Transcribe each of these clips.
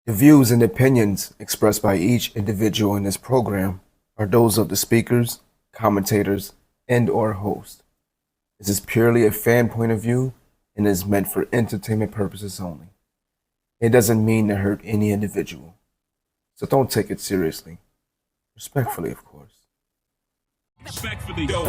The views and opinions expressed by each individual in this program are those of the speakers, commentators, and/or host. This is purely a fan point of view and is meant for entertainment purposes only. It doesn't mean to hurt any individual, so don't take it seriously. Respectfully, of course. Respectfully, though.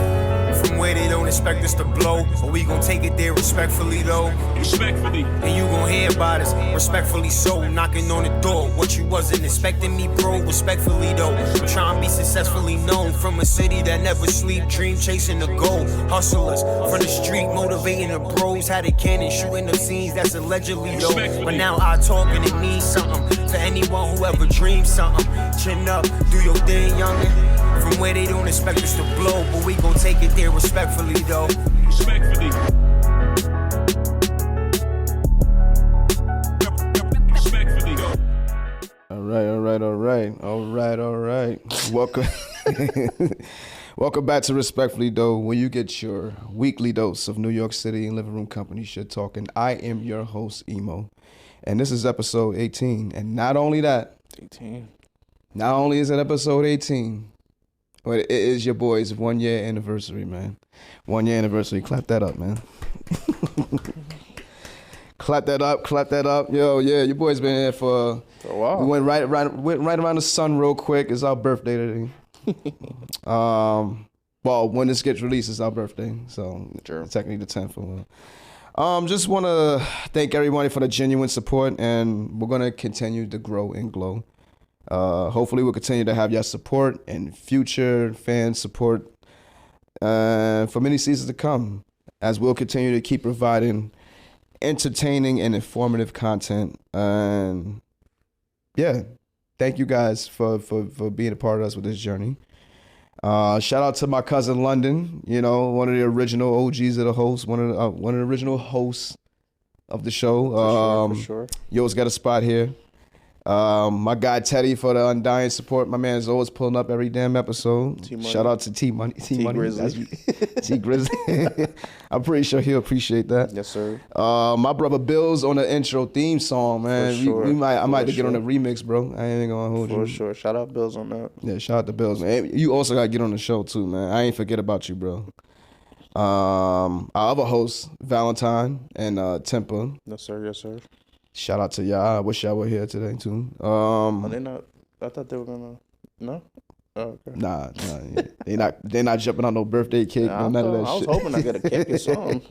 From where they don't expect us to blow, but we gon' take it there respectfully, though. Respectfully. And you gon' hear about us, respectfully so. Knocking on the door, what you wasn't expecting me, bro. Respectfully, though. Trying to be successfully known from a city that never sleep, dream chasing the goal. Hustlers from the street, motivating the bros. Had a cannon shooting the scenes, that's allegedly, though. But now I talk and it means something to anyone who ever dreamed something. Chin up, do your thing, youngin'. From where they don't expect us to blow, but we gon' take it there respectfully, though. Respectfully. Respectfully, though. All right. Welcome. Welcome back to Respectfully Though, where you get your weekly dose of New York City and living room company shit talking. I am your host, Emo, and this is episode 18. And not only that, 18. Not only is it episode 18, but it is your boy's 1 year anniversary, man. 1 year anniversary. Clap that up, man. Clap that up. Yo, yeah, your boy's been here for a while. We went right around the sun real quick. It's our birthday today. Well, when this gets released, it's our birthday. So sure. Technically the 10th. Just want to thank everybody for the genuine support, and we're going to continue to grow and glow. Hopefully we'll continue to have your support and future fan support for many seasons to come, as we'll continue to keep providing entertaining and informative content. And yeah, thank you guys for being a part of us with this journey. Shout out to my cousin London, one of the original OGs of the host, one of the original hosts of the show. For sure. Yo's got a spot here. My guy Teddy for the undying support. My man is always pulling up every damn episode. Shout out to T Money. T Grizzly. T Grizzly. I'm pretty sure he'll appreciate that. Yes, sir. My brother Bill's on the intro theme song, man. For sure. I might have to get on the remix, bro. I ain't gonna hold you. For sure. Shout out Bills on that. Yeah, shout out to Bills, man. You also gotta get on the show too, man. I ain't forget about you, bro. Our other hosts, Valentine and Tempa. Yes, sir. Yes, sir. Shout out to y'all. I wish y'all were here today too. Are they not? I thought they were gonna. No. Oh, okay. Nah. They not jumping on no birthday cake. Nah, none of that I was shit. hoping I get a cake or something.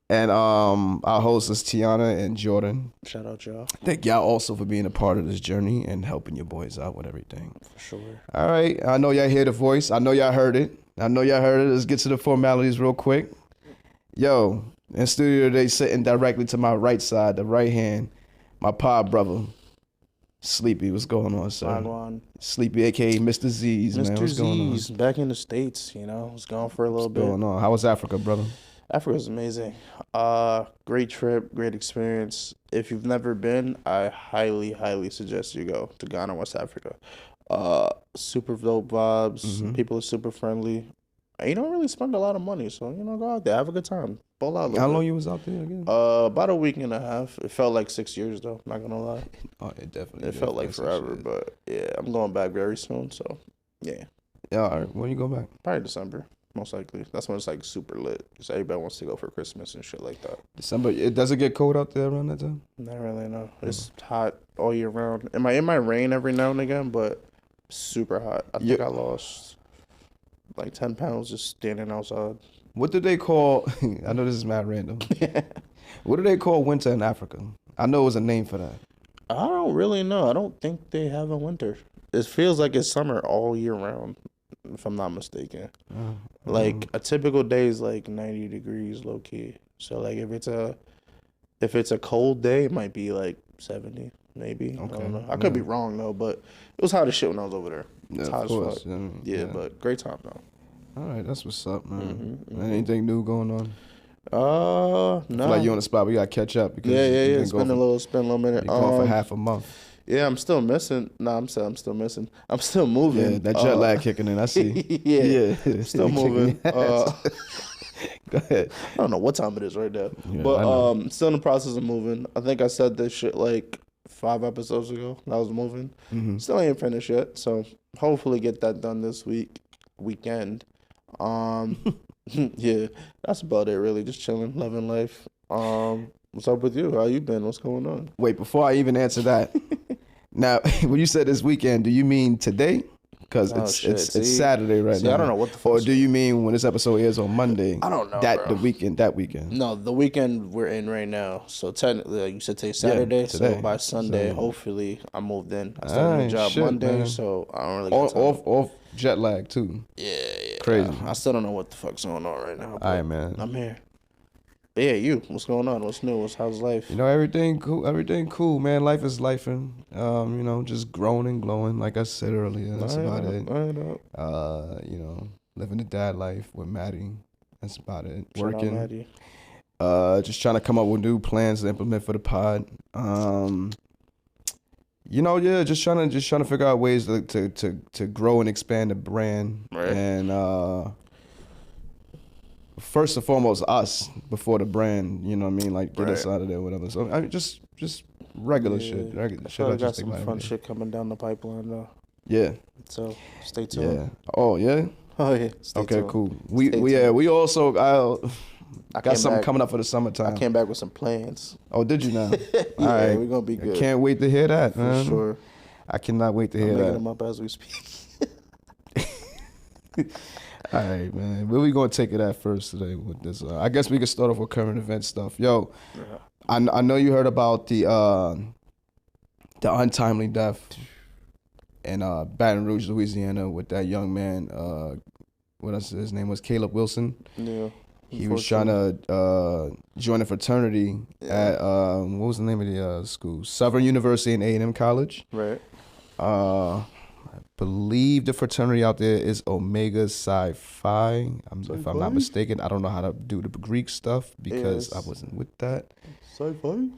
And our hosts is Tiana and Jordan. Shout out y'all. Thank y'all also for being a part of this journey and helping your boys out with everything. For sure. All right. I know y'all hear the voice. I know y'all heard it. Let's get to the formalities real quick. Yo, in studio today, sitting directly to my right side, the right hand, my pod brother, Sleepy. What's going on, sir? Wagwan. Sleepy, a.k.a. Mr. Z's, man. What's going on? Back in the States, was gone for a little bit. What's going on? How was Africa, brother? Africa's amazing. Great trip, great experience. If you've never been, I highly, highly suggest you go to Ghana, West Africa. Super dope vibes. Mm-hmm. People are super friendly. You don't really spend a lot of money, so go out there, have a good time, ball out. How long you was out there again? About a week and a half. It felt like 6 years though. Not gonna lie. Oh, it definitely. It felt like forever, but yeah, I'm going back very soon. So yeah. Yeah. All right. When you go back? Probably December, most likely. That's when it's like super lit. Because everybody wants to go for Christmas and shit like that. December. Does it get cold out there around that time? Not really. No. It's hot all year round. It might rain every now and again, but super hot. I think I lost like 10 pounds just standing outside. What do they call? I know this is mad random. What do they call winter in Africa? I know it was a name for that. I don't really know. I don't think they have a winter. It feels like it's summer all year round, if I'm not mistaken. Like a typical day is like 90 degrees low key. So like if it's a cold day, it might be like 70 maybe. Okay. I don't know. I could be wrong though, but it was hot as shit when I was over there. It's hot as fuck. Yeah, but great time though. All right, that's what's up, man. Mm-hmm. Anything new going on? No. I feel like you on the spot. We gotta catch up because yeah. It's been a little minute. You're going for half a month. Yeah, I'm still missing. I'm still missing. I'm still moving. Yeah, that jet lag kicking in. I see. yeah. Still moving. Go ahead. I don't know what time it is right now, but still in the process of moving. I think I said this shit like 5 episodes ago. That was moving. Still ain't finished yet, so hopefully get that done this weekend. Yeah, that's about it. Really, just chilling, loving life. What's up with you? How you been? What's going on? Wait, before I even answer that, now when you said this weekend, do you mean today? Because it's Saturday right now. I don't know what the fuck. Or do you mean when this episode airs on Monday? I don't know, That bro. That weekend. No, the weekend we're in right now. So technically, like you said, today's Saturday. Yeah, today. So by Sunday, hopefully, I moved in. I started a new job Monday, man. so I don't really got time. Off jet lag too. Yeah. Crazy. I still don't know what the fuck's going on right now. All right, man. I'm here. But yeah, you. What's going on? What's new? How's life? You know, everything cool, man. Life is lifing. You know, just growing and glowing. Like I said earlier, that's about it. You know, living the dad life with Maddie. That's about it. Shout Working. out Maddie. Just trying to come up with new plans to implement for the pod. You know, yeah, just trying to figure out ways to grow and expand the brand. Right. And first and foremost, us before the brand. You know what I mean? Like get us out of there, whatever. So I mean, just regular shit. Regular shit. I got some fun shit coming down the pipeline though. Yeah. So stay tuned. Yeah. Oh yeah. Oh yeah. Stay tuned. Cool. We also I got something coming up for the summertime. I came back with some plans. Oh, did you now? Yeah, all right, we're gonna be good. I can't wait to hear that, man. For sure. I cannot wait to hear I'm making that. them up as we speak. All right, man. Where we gonna take it at first today with this? I guess we can start off with current event stuff. Yo, I know you heard about the untimely death in Baton Rouge, Louisiana, with that young man. His name was Caleb Wilson. Yeah. He was trying to join a fraternity at what was the name of the school? Southern University and A&M College. Right. I believe the fraternity out there is Omega Psi Phi. If I'm not mistaken, I don't know how to do the Greek stuff because I wasn't with that. Psi Phi?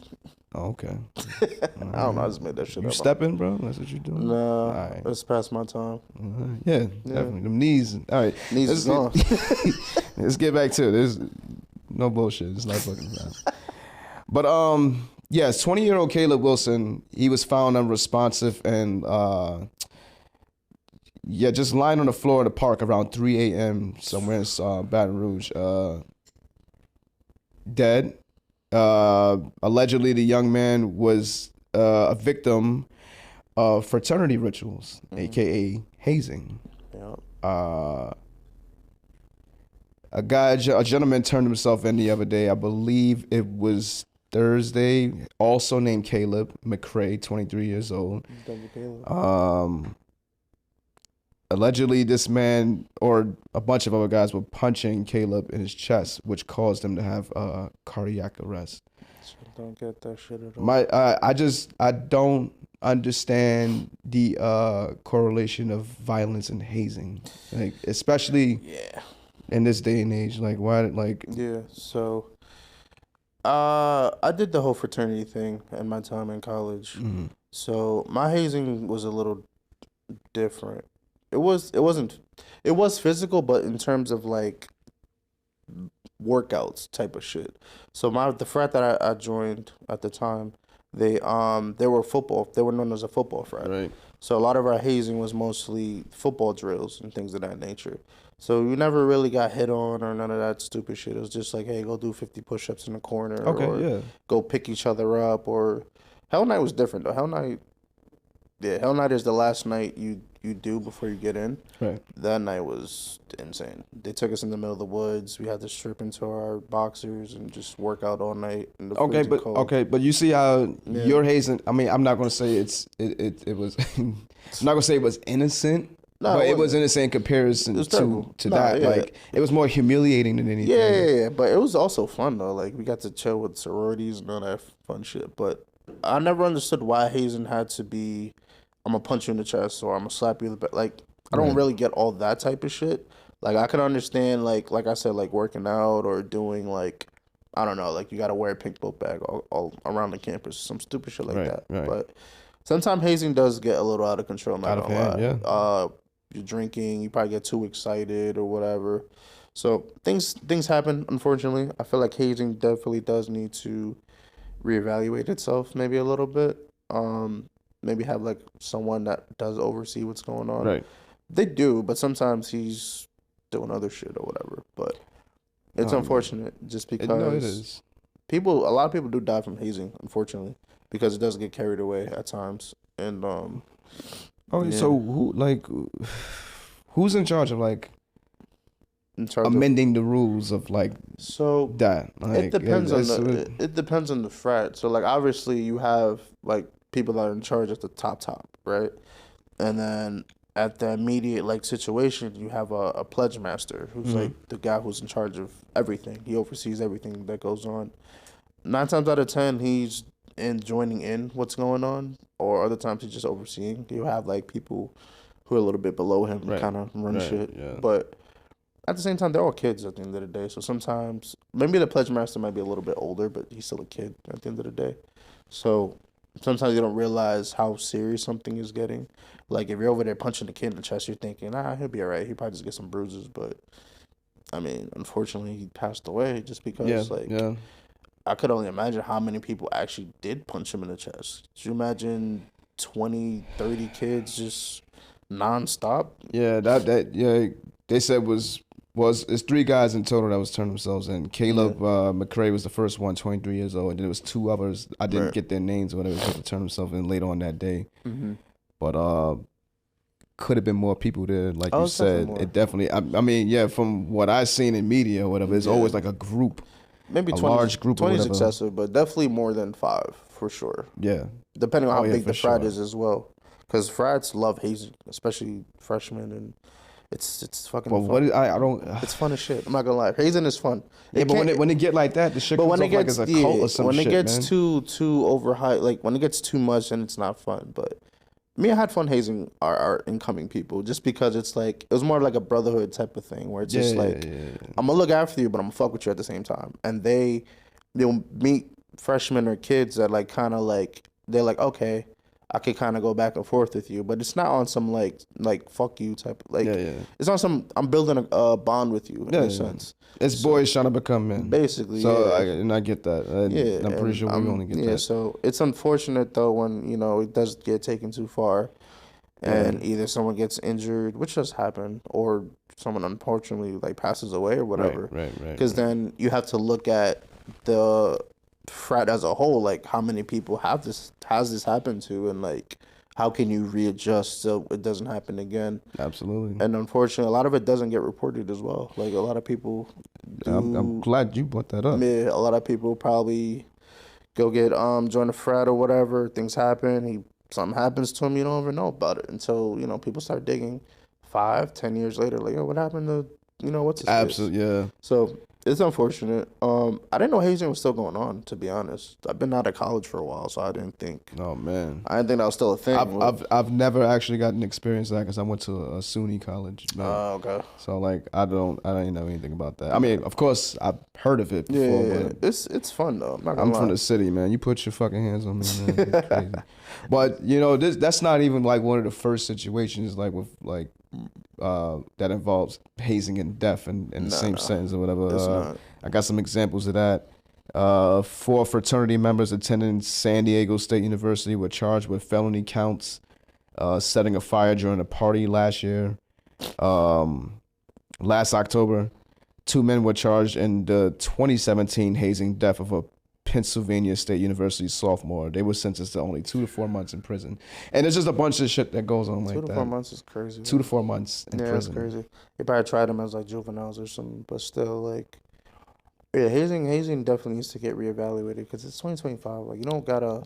Oh, okay. I don't know. I just made that shit up. You stepping, bro? That's what you doing? Nah. Right. It's past my time. Yeah, definitely. Them knees. All right. Knees is gone. Let's get back to it. There's no bullshit. It's not fucking around. But yes, 20-year-old Caleb Wilson, he was found unresponsive and just lying on the floor in the park around 3 a.m. somewhere in Baton Rouge, dead. Allegedly, the young man was a victim of fraternity rituals, aka hazing. Yeah. A gentleman turned himself in the other day. I believe it was Thursday. Also named Caleb McCrae, 23 years old. Allegedly, this man or a bunch of other guys were punching Caleb in his chest, which caused him to have cardiac arrest. Don't get that shit at all. I don't understand the correlation of violence and hazing, like especially in this day and age. Like why? Like So, I did the whole fraternity thing in my time in college. Mm-hmm. So my hazing was a little different. It was physical, but in terms of like workouts type of shit. So the frat that I joined at the time, they were known as a football frat. Right. So a lot of our hazing was mostly football drills and things of that nature. So you never really got hit on or none of that stupid shit. It was just like, hey, go do 50 push-ups in the corner, or go pick each other up. Or Hell Night was different though. Hell Night is the last night you do before you get in. Right. That night was insane. They took us in the middle of the woods. We had to strip into our boxers and just work out all night in the freezing cold. But you see how your hazing. I mean, I'm not gonna say it was. I'm not gonna say it was innocent. No, but it was innocent in comparison to that. Yeah. Like it was more humiliating than anything. Yeah. But it was also fun though. Like we got to chill with sororities and all that fun shit. But I never understood why hazing had to be, I'm gonna punch you in the chest or I'm gonna slap you in the back. Like I don't really get all that type of shit. Like I can understand like I said, like working out or doing like, I don't know, like you gotta wear a pink book bag all around the campus, some stupid shit like that. Right. But sometimes hazing does get a little out of control. Not gonna lie. Yeah. You're drinking, you probably get too excited or whatever. So things happen, unfortunately. I feel like hazing definitely does need to reevaluate itself maybe a little bit. maybe have like someone that does oversee what's going on. Right. They do, but sometimes he's doing other shit or whatever. But it's unfortunate just because No, it is. a lot of people do die from hazing, unfortunately, because it does get carried away at times. And Okay, yeah. so who's in charge of like in charge amending the rules of like so that? Like, it depends it depends on the frat. So like obviously you have like people that are in charge at the top, right? And then at the immediate like situation, you have a pledge master who's like the guy who's in charge of everything. He oversees everything that goes on. 9 times out of 10, he's joining in what's going on, or other times he's just overseeing. You have like people who are a little bit below him kind of run shit, but at the same time, they're all kids at the end of the day. So sometimes, maybe the pledge master might be a little bit older, but he's still a kid at the end of the day. So sometimes you don't realize how serious something is getting. Like if you're over there punching the kid in the chest, you're thinking, he'll be all right. He probably just get some bruises. But I mean, unfortunately, he passed away just because I could only imagine how many people actually did punch him in the chest. Could you imagine 20, 30 kids just nonstop? Yeah, they said it's 3 guys in total that was turning themselves in. Caleb McCrae was the first one, 23 years old, and then there was 2 others. I didn't get their names or whatever, to turn themselves in later on that day. But could have been more people there, like you said. It definitely. I mean, from what I've seen in media or whatever, it's always like a group. Maybe a 20, large group. 20 is excessive, but definitely more than 5 for sure. Yeah, depending on how big the frat is as well, because frats love hazing, especially freshmen, and it's fucking. But fun. I don't. It's fun as shit. I'm not gonna lie, hazing is fun. Yeah, but when it get like that, the shit comes off like it's a cult or some shit, when it gets too overhyped, like when it gets too much, then it's not fun. But me, I had fun hazing our incoming people just because it's like it was more like a brotherhood type of thing where it's just I'm gonna look after you, but I'm gonna fuck with you at the same time. And they'll meet freshmen or kids that like kind of like they're like, okay, I could kind of go back and forth with you, but it's not on some like fuck you type like it's on some I'm building a bond with you in a sense. It's boys trying to become men, basically. So I get that. I'm pretty sure we only get that. Yeah, so it's unfortunate though when it does get taken too far, and either someone gets injured, which does happen, or someone unfortunately like passes away or whatever. Right. Because then you have to look at the frat as a whole, like how many people has this happened to, and like how can you readjust so it doesn't happen again. Absolutely. And unfortunately, a lot of it doesn't get reported as well. Like a lot of people I'm glad you brought that up. Yeah, a lot of people probably go get join a frat or whatever, things happen, something happens to him, you don't even know about it until people start digging 5-10 years later, like, what happened to what's his Absolutely face? Yeah. So it's unfortunate. I didn't know hazing was still going on, to be honest. I've been out of college for a while, so I didn't think. Oh man, I didn't think that was still a thing. I've never actually gotten to experience that because I went to a SUNY college. Oh, okay. So like I don't know anything about that. I mean, of course I've heard of it before. Yeah. But it's fun though. I'm from the city, man. You put your fucking hands on me, man. You're crazy. But that's not even like one of the first situations like with like. That involves hazing and death in the same sentence or whatever. I got some examples of that. 4 fraternity members attending San Diego State University were charged with felony counts, setting a fire during a party last year. Last October, 2 men were charged in the 2017 hazing death of a Pennsylvania State University sophomore. They were sentenced to only 2 to 4 months in prison. And it's just a bunch of shit that goes on like that. 2 to 4 months is crazy. 2 to 4 months in prison. Yeah, it's crazy. They probably tried them as like juveniles or something, but still like, hazing definitely needs to get reevaluated because it's 2025. Like you don't gotta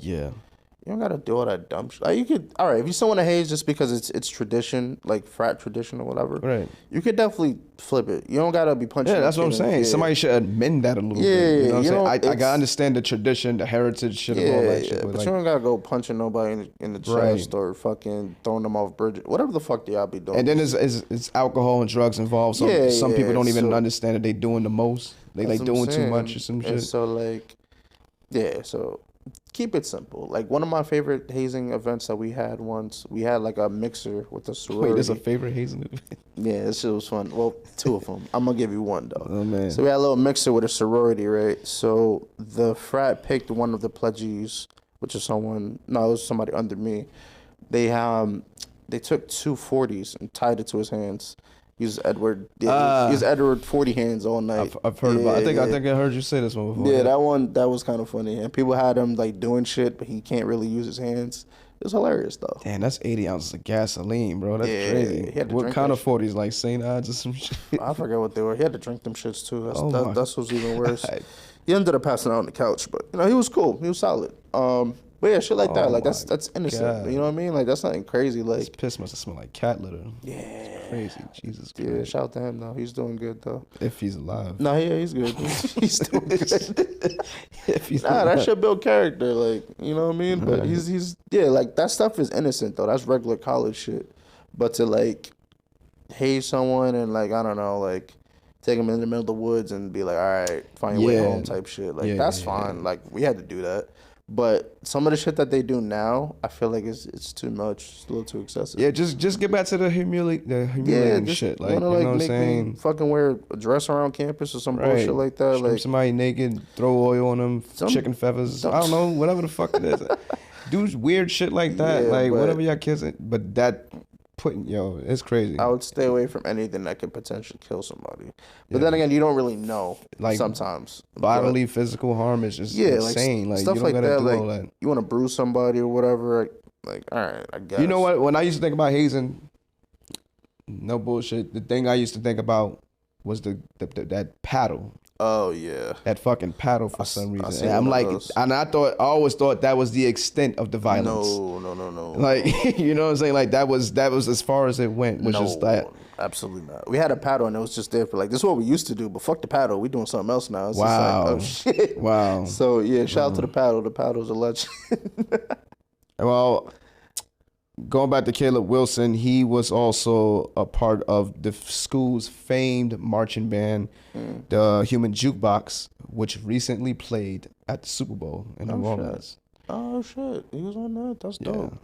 do all that dumb shit. Like you could, all right, if you still want to haze just because it's tradition, like frat tradition or whatever, right? You could definitely flip it. You don't gotta be punching. Yeah, that's what I'm saying. Somebody should amend that a little bit. You know what I'm saying? I gotta understand the tradition, the heritage shit of all that shit. But like, you don't gotta go punching nobody in the chest or fucking throwing them off bridges. Whatever the fuck y'all be doing. And then it's alcohol and drugs involved. So some people don't even understand that they doing the most. They like doing too much or some shit. And so like, so keep it simple. Like one of my favorite hazing events that we had once, we had like a mixer with a sorority. Wait, there's a favorite hazing event? Yeah, this shit was fun. Well, 2 of them. I'm gonna give you one though. Oh man. So we had a little mixer with a sorority, right? So the frat picked one of the pledgees which is someone. No, it was somebody under me. They took 240s and tied it to his hands. He was Edward. Yeah, he was Edward 40 hands all night. I've heard about. I think I heard you say this one before. Yeah, that was kind of funny. And people had him like doing shit, but he can't really use his hands. It was hilarious though. Damn, that's 80 ounces of gasoline, bro. That's crazy. What kind of 40s? Like St. Ides or some shit? I forget what they were. He had to drink them shits too. That's what's even worse. God. He ended up passing out on the couch, but he was cool. He was solid. But yeah, shit like that. Like that's innocent. God. You know what I mean? Like that's nothing crazy. Like His piss must have smelled like cat litter. Yeah. It's crazy. Jesus Christ. Yeah, shout out to him though. He's doing good though. If he's alive. No, yeah, he's good. He's doing good. If he's That should build character, like, you know what I mean? But he's like that stuff is innocent though. That's regular college shit. But to like hate someone and like, I don't know, like take him in the middle of the woods and be like, all right, find your way home type shit. Like that's fine. Like we had to do that. But some of the shit that they do now, I feel like it's too much. It's a little too excessive. Yeah, just get back to the humiliating shit. Like, wanna, you know what I'm make saying? me fucking wear a dress around campus or some bullshit like that. Strip Like somebody naked, throw oil on them, chicken feathers. I don't know, whatever the fuck it is. Do weird shit like that. Yeah, like whatever y'all kids. But that it's crazy. I would stay away from anything that could potentially kill somebody. But then again, you don't really know. Like sometimes bodily, physical harm is just insane. Like stuff you don't like gotta that. do Like all that. you want to bruise somebody or whatever. Like all right, I guess. You know what? When I used to think about hazing, no bullshit. The thing I used to think about was that paddle. Oh yeah, that fucking paddle for some reason. And I'm like, and I always thought that was the extent of the violence. No. Like, you know what I'm saying? Like that was as far as it went. Was just that. Absolutely not. We had a paddle and it was just there for like, this is what we used to do, but fuck the paddle. We doing something else now. It's wow. Just like, oh shit. Wow. So yeah, shout out to the paddle. The paddle's a legend. Well, going back to Caleb Wilson, he was also a part of the school's famed marching band, the Human Jukebox, which recently played at the Super Bowl in New Orleans. Oh shit, he was on that. That's dope.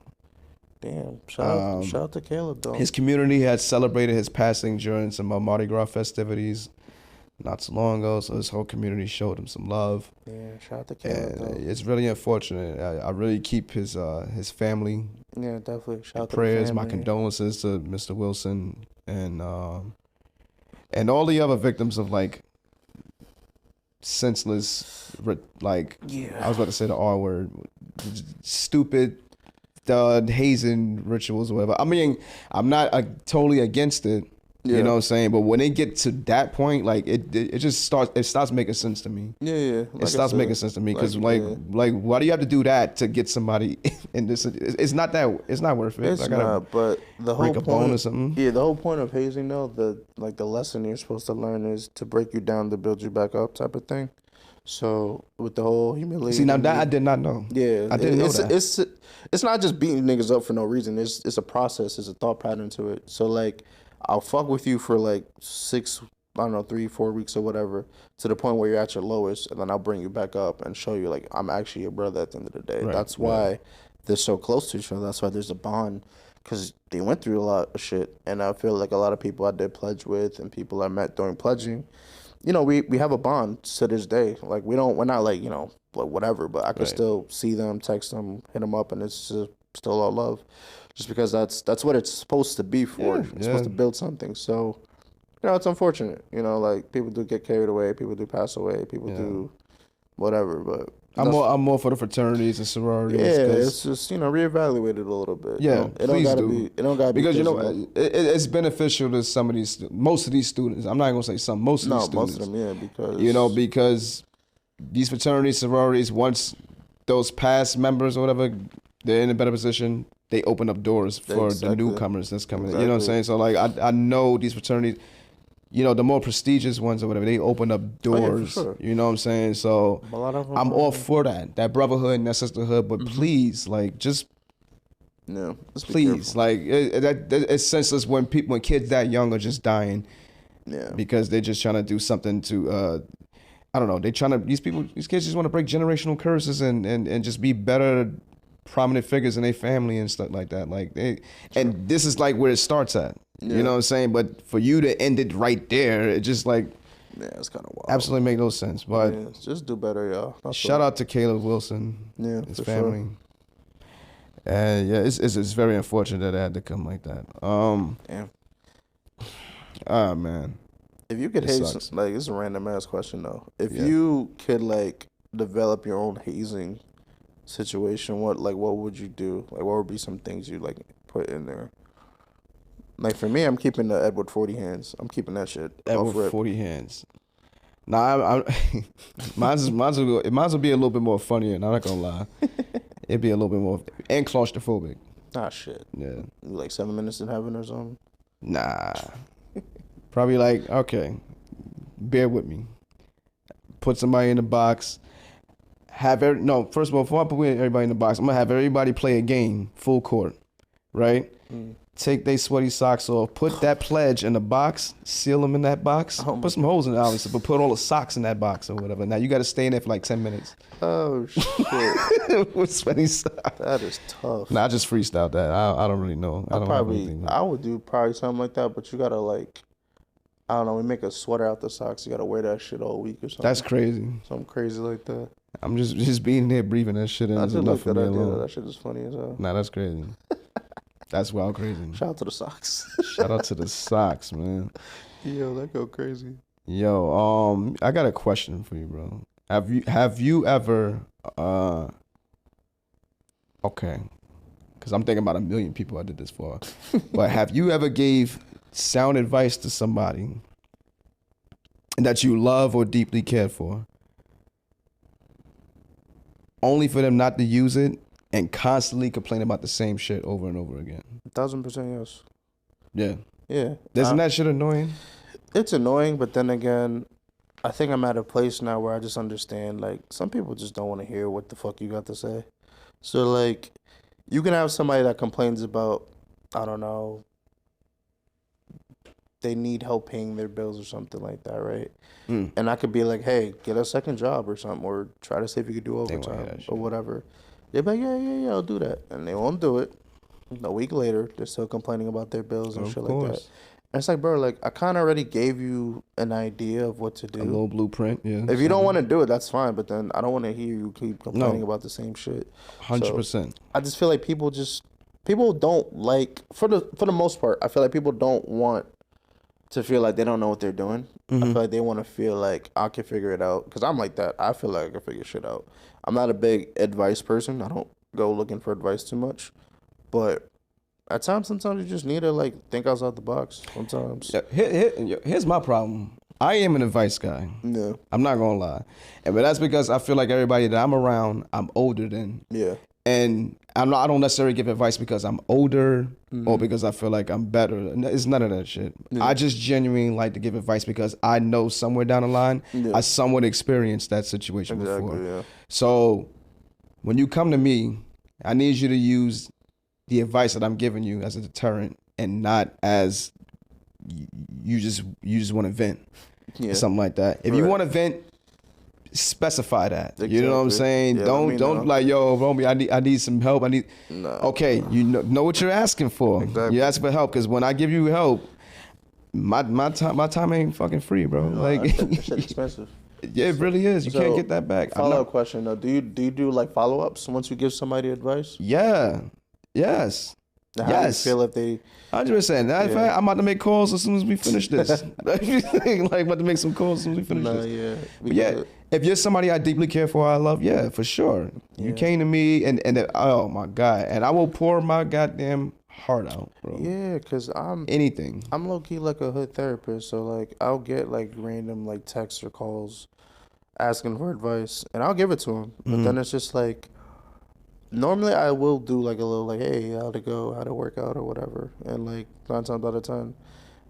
Damn, shout out to Caleb though. His community had celebrated his passing during some Mardi Gras festivities not so long ago, so his whole community showed him some love. Yeah, shout out to Caleb though. It's really unfortunate. I really keep his family. Yeah, definitely. Shout out to prayers, the family. my condolences to Mr. Wilson and all the other victims of like senseless, like I was about to say the R word, stupid, hazing rituals or whatever. I mean, I'm not totally against it. You know what I'm saying? But when they get to that point, like it just starts making sense to me. Yeah. Like it starts making sense to me because like why do you have to do that to get somebody in this? It's not worth it. It's not. But the whole break a bone or something. Yeah, the whole point of hazing though, the lesson you're supposed to learn is to break you down to build you back up type of thing. So with the whole humiliation. See, now that I did not know. Yeah, I didn't know that. It's not just beating niggas up for no reason. It's a process. It's a thought pattern to it. So like, I'll fuck with you for like 3-4 weeks or whatever, to the point where you're at your lowest, and then I'll bring you back up and show you like I'm actually your brother at the end of the day. Right, That's why they're so close to each other. That's why there's a bond, because they went through a lot of shit. And I feel like a lot of people I did pledge with and people I met during pledging, we have a bond to this day. Like we're not like, like whatever, but I could still see them, text them, hit them up, and it's just still all love. Just because that's what it's supposed to be for. It's supposed to build something. So, it's unfortunate. Like people do get carried away, people do pass away, people do whatever. But I'm more for the fraternities and sororities. Yeah, it's just reevaluate it a little bit. Yeah, it don't gotta be. It don't gotta be because it's beneficial to some of these, most of these students. I'm not gonna say some, most of these students. Most of them, because because these fraternities, sororities, once those past members or whatever, they're in a better position. They open up doors for the newcomers that's coming in. You know what I'm saying? So like I know these fraternities, the more prestigious ones or whatever, they open up doors. For sure. You know what I'm saying? So a lot of them I'm all for that brotherhood and that sisterhood. But please, like please, like it's senseless when kids that young are just dying. Yeah. Because they're just trying to do something to I don't know. These kids just want to break generational curses and just be better prominent figures in their family and stuff like that. Like and this is like where it starts at. You know what I'm saying? But for you to end it right there, it just like Yeah, it's kind of wild. Absolutely make no sense. But yeah, just do better, y'all. shout out to Caleb Wilson, his family. Sure. And yeah, it's very unfortunate that it had to come like that. Damn. Ah man. If you could haze, like, this is a random ass question though. If you could like develop your own hazing situation, what would you do? Like, what would be some things you like put in there? Like for me, I'm keeping the Edward 40 hands. I'm keeping that shit. Edward 40 hands. Nah, mine's will be a little bit more funnier. I'm not gonna lie. It'd be a little bit more and claustrophobic. Ah shit. Yeah. Like 7 minutes in heaven or something. Nah. Probably like, okay, bear with me. Put somebody in the box. First of all, before I put everybody in the box, I'm gonna have everybody play a game, full court, right? Take their sweaty socks off, put that pledge in the box, seal them in that box, put some holes in it, obviously, but put all the socks in that box or whatever. Now you got to stay in there for like 10 minutes. Oh shit! With sweaty socks. That is tough. Nah, I just freestyled that. I don't really know. I would do probably something like that, but you gotta like, I don't know. We make a sweater out the socks. You gotta wear that shit all week or something. That's crazy. Something crazy like that. I'm just being there, breathing that shit in. That's enough for me alone. That shit is funny as hell. Nah, that's crazy. That's wild crazy. Shout out to the socks. Shout out to the socks, man. Yo, that go crazy. Yo, I got a question for you, bro. Have you ever okay, because I'm thinking about 1 million people I did this for, but have you ever gave sound advice to somebody that you love or deeply cared for, only for them not to use it and constantly complain about the same shit over and over again? 1000% yes. Yeah. Yeah. Isn't that shit annoying? It's annoying, but then again, I think I'm at a place now where I just understand, like, some people just don't want to hear what the fuck you got to say. So, like, you can have somebody that complains about, I don't know, they need help paying their bills or something like that, right? And I could be like, hey, get a second job or something, or try to see if you could do overtime or whatever. They're like, yeah, I'll do that. And they won't do it. A week later, they're still complaining about their bills and shit like that. And it's like, bro, like, I kind of already gave you an idea of what to do. A little blueprint, yeah. If you don't want to do it, that's fine. But then I don't want to hear you keep complaining about the same shit. 100%. So I just feel like people don't like, for the most part, I feel like people don't want to feel like they don't know what they're doing. I feel like they want to feel like I can figure it out. Because I'm like that. I feel like I can figure shit out. I'm not a big advice person. I don't go looking for advice too much. But at times, sometimes you just need to like think outside the box. Sometimes. Yeah, here's my problem. I am an advice guy. Yeah. I'm not gonna lie, but that's because I feel like everybody that I'm around, I'm older than. Yeah. And I don't necessarily give advice because I'm older or because I feel like I'm better. It's none of that shit. Yeah. I just genuinely like to give advice because I know somewhere down the line I somewhat experienced that situation before. Yeah. So when you come to me, I need you to use the advice that I'm giving you as a deterrent and not as you just want to vent or something like that. If you want to vent, specify that. Exactly. You know what I'm saying? Yeah, don't like, yo, homie, I need some help. Okay, you know what you're asking for. Exactly. You ask for help because when I give you help, my time ain't fucking free, bro. Like that shit expensive. Yeah, it really is. You can't get that back. Follow-up question though. Do you do like follow-ups once you give somebody advice? Yeah. Yes. Now, how do you feel if they 100%. I'm about to make calls as soon as we finish this. Like about to make some calls as soon as we finish this. Yeah. If you're somebody I deeply care for, I love, yeah, for sure. You came to me and oh my God. And I will pour my goddamn heart out, bro. Yeah, because I'm low-key like a hood therapist. So like I'll get like random like texts or calls asking for advice and I'll give it to them. But then it's just like, normally I will do like a little like, hey, how'd it go? How'd it work out or whatever? And like 9 times out of 10,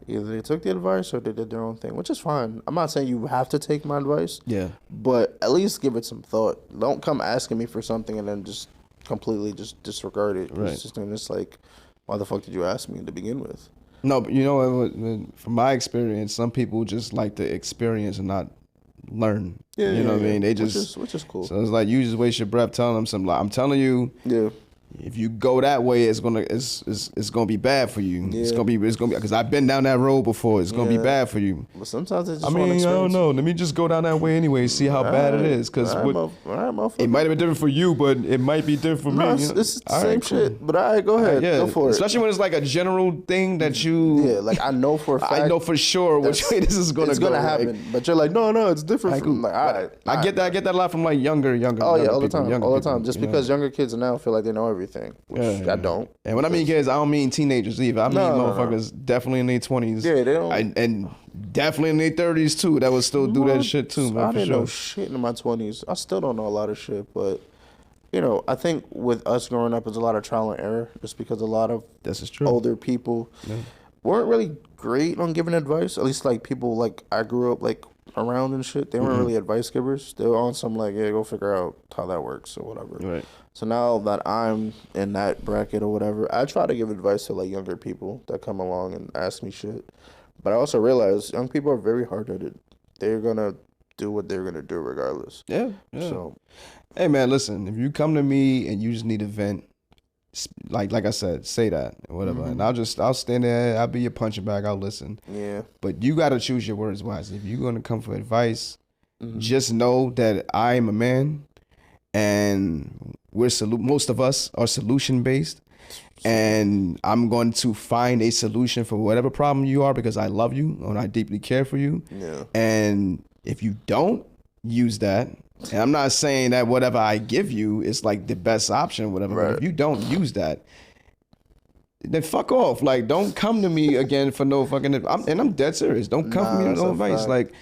either they took the advice or they did their own thing, which is fine. I'm not saying you have to take my advice. Yeah. But at least give it some thought. Don't come asking me for something and then just completely just disregard it. Right. It's like, why the fuck did you ask me to begin with? No, but you know, from my experience, some people just like to experience and not learn. Yeah, you know what I mean? They just, which is cool. So it's like you just waste your breath telling them something. Like, I'm telling you, if you go that way, it's gonna be bad for you. Yeah. It's gonna be because I've been down that road before. It's gonna be bad for you. But sometimes it's just I mean, I don't know. Let me just go down that way anyway, see how bad it is. Because it might have been different for you, but it might be different for me. It's the same shit. But all right, go ahead. Go for it. Especially when it's like a general thing that you. Yeah, like I know for a fact. I know for sure which way this is gonna go. It's gonna happen. Like, but you're like, no, it's different. From like, all right. I get that a lot from like younger. Oh yeah, all the time. Just because younger kids now feel like they know everything, which I don't. And when I mean kids, I don't mean teenagers either. I mean motherfuckers definitely in their 20s. Yeah, they don't. And definitely in their 30s too. That would still do that shit too, man. I didn't know shit in my 20s. I still don't know a lot of shit, but I think with us growing up, it's a lot of trial and error, just because a lot of older people weren't really great on giving advice. At least like people like I grew up like around and shit. They weren't really advice givers. They were on some like, yeah, go figure out how that works or whatever. Right. So now that I'm in that bracket or whatever, I try to give advice to like younger people that come along and ask me shit. But I also realize young people are very hard-headed. They're gonna do what they're gonna do regardless. Yeah. So, hey man, listen. If you come to me and you just need a vent, like I said, say that or whatever, and I'll stand there. I'll be your punching bag. I'll listen. Yeah. But you got to choose your words wisely. If you're gonna come for advice, just know that I am a man, and most of us are solution based. And I'm going to find a solution for whatever problem you are because I love you and I deeply care for you. Yeah. And if you don't use that, and I'm not saying that whatever I give you is like the best option, whatever. Right. But if you don't use that, then fuck off. Like, don't come to me again for no fucking. I'm dead serious. Don't come for me with no advice. Fact. Like,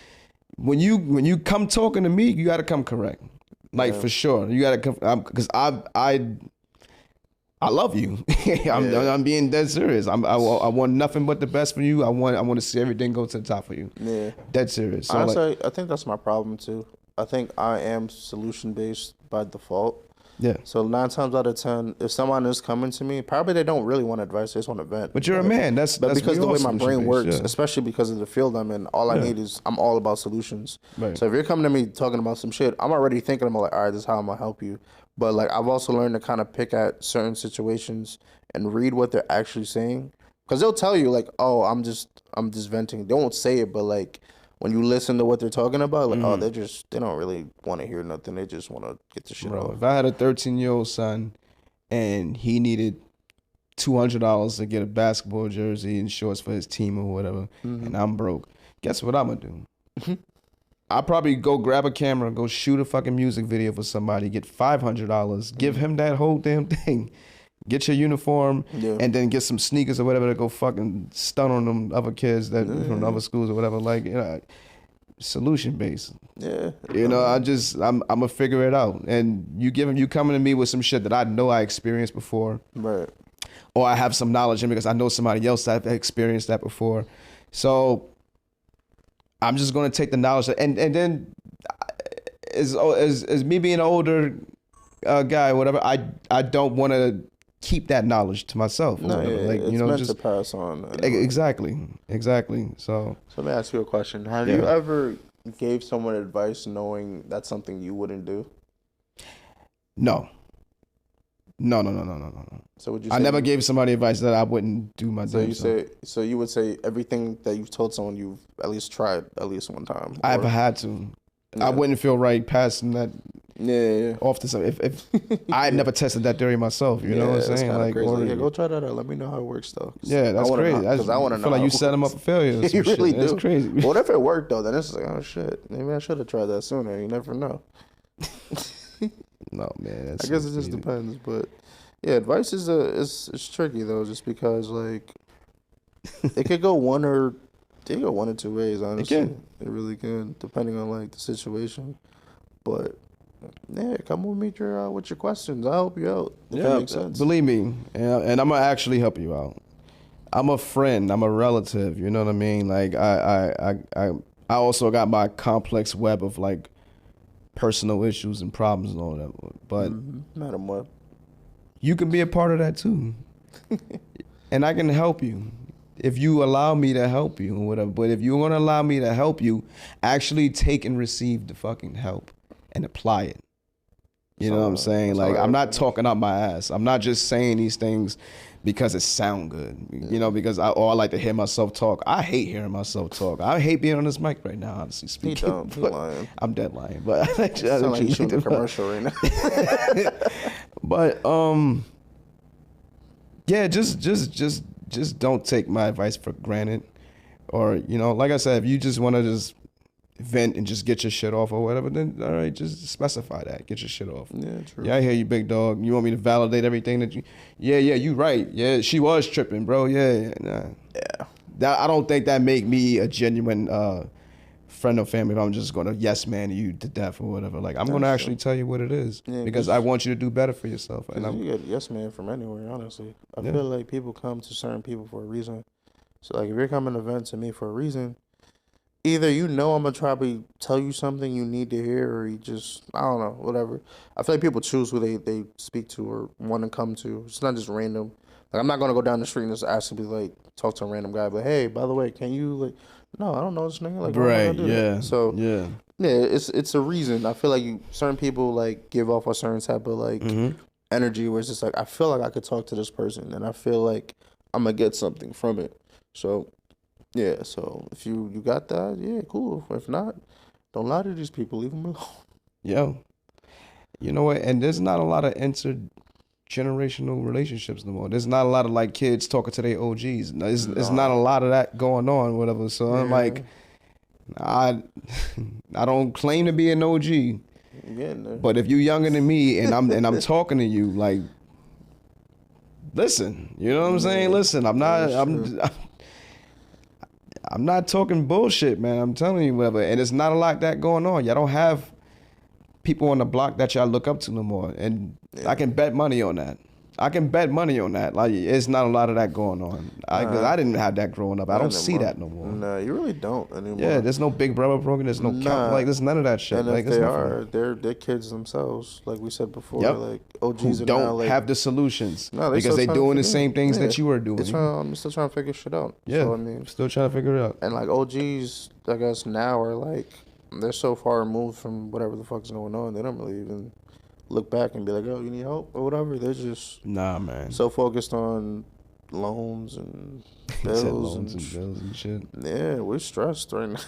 when you come talking to me, you got to come correct. Like for sure, you got to come because I love you. I'm being dead serious. I want nothing but the best for you. I want to see everything go to the top for you. Yeah, dead serious. So honestly, I think that's my problem too. I think I am solution based by default. Yeah. So 9 times out of 10, if someone is coming to me, probably they don't really want advice. They just want to vent. But you're a man. That's because the way my brain works, yeah. especially because of the field I'm in, all I need is I'm all about solutions. Right. So if you're coming to me talking about some shit, I'm already thinking about like, all right, this is how I'm gonna help you. But like I've also learned to kind of pick at certain situations and read what they're actually saying, because they'll tell you like, oh, I'm just venting. They won't say it, but like when you listen to what they're talking about, like, oh, they don't really want to hear nothing. They just want to get the shit off. If I had a 13-year-old son and he needed $200 to get a basketball jersey and shorts for his team or whatever, and I'm broke, guess what I'm gonna do? I'll probably go grab a camera, go shoot a fucking music video for somebody, get $500, give him that whole damn thing, get your uniform, and then get some sneakers or whatever to go fucking stun on them other kids that from other schools or whatever. Like, solution based. Yeah. I'm gonna figure it out. And you coming to me with some shit that I know I experienced before, right? Or I have some knowledge in because I know somebody else that experienced that before. So I'm just gonna take the knowledge and then as me being an older guy, whatever, I don't want to keep that knowledge to myself. No, it's meant to pass on. Anyway. Exactly. So let me ask you a question. Have you ever gave someone advice knowing that's something you wouldn't do? No. So would you say I never gave somebody advice that I wouldn't do my damn self. So you would say everything that you've told someone you've at least tried at least one time. I've had to. Yeah. I wouldn't feel right passing that off to some. If I had never tested that theory myself, you know what I'm saying? Like, go try that out. Let me know how it works though. Yeah, that's crazy. Because I want to know. I feel like you set them up for failure. You really do. That's crazy. What if it worked though? Then it's like, oh shit, maybe I should have tried that sooner. You never know. No, man. I guess it just depends, but yeah, advice is tricky though, just because like it could go one or two ways. Honestly, it really can, depending on like the situation. But yeah, come with me with your questions. I'll help you out. If that makes sense. Believe me, and I'm gonna actually help you out. I'm a friend. I'm a relative. You know what I mean? Like I also got my complex web of like personal issues and problems and all that. But Madam Web, you can be a part of that too, and I can help you if you allow me to help you or whatever. But if you want to allow me to help you, actually take and receive the fucking help and apply it. You know what I'm saying? Like, I'm not talking up my ass. I'm not just saying these things because it sound good. You know, because I like to hear myself talk. I hate hearing myself talk. I hate being on this mic right now, honestly speaking. He don't. He lying. I'm dead lying. But I think sound like he's shooting a commercial right now. But yeah, just don't take my advice for granted. Or, you know, like I said, if you just want to just vent and just get your shit off or whatever, then all right, just specify that. Get your shit off. Yeah, true. Yeah, I hear you, big dog. You want me to validate everything that you... Yeah, you right. Yeah, she was tripping, bro. Yeah. Nah. Yeah. I don't think that make me a genuine friend or family if I'm just going to yes man you to death or whatever. Like, I'm going to actually tell you what it is because I want you to do better for yourself. And you get yes man from anywhere, honestly. I feel like people come to certain people for a reason. So, like, if you're coming to vent to me for a reason, either you know I'm going to probably tell you something you need to hear, or you just, I don't know, whatever. I feel like people choose who they speak to or want to come to. It's not just random. Like, I'm not going to go down the street and just ask to be like, talk to a random guy, but hey, by the way, can you, like, no, I don't know this nigga. Like, right, yeah. So, yeah, it's a reason. I feel like certain people, like, give off a certain type of, like, energy where it's just like, I feel like I could talk to this person and I feel like I'm going to get something from it. So, yeah, so if you got that, yeah, cool. If not, don't lie to these people. Leave them alone. Yo, you know what? And there's not a lot of intergenerational relationships no more. There's not a lot of, like, kids talking to their OGs. There's not a lot of that going on, whatever. So I'm like, I don't claim to be an OG. But if you're younger than me and I'm talking to you, like, listen. You know what I'm saying? Listen, I'm not talking bullshit, man. I'm telling you whatever. And it's not a lot that going on. Y'all don't have people on the block that y'all look up to no more. And I can bet money on that. Like, it's not a lot of that going on. Cause I didn't have that growing up. I don't see that no more. No, you really don't anymore. Yeah, there's no Big Brother program. There's no like, there's none of that shit. And like, if they are, they're kids themselves. Like we said before, like OGs who don't have the solutions. No, because they're doing the same things that you were doing. I'm still trying to figure shit out. Yeah, so, I mean, still trying to figure it out. And like OGs, I guess now are like, they're so far removed from whatever the fuck's going on. They don't really even look back and be like, oh, you need help or whatever. They're just so focused on loans and bills and bills and shit. Yeah, we're stressed right now.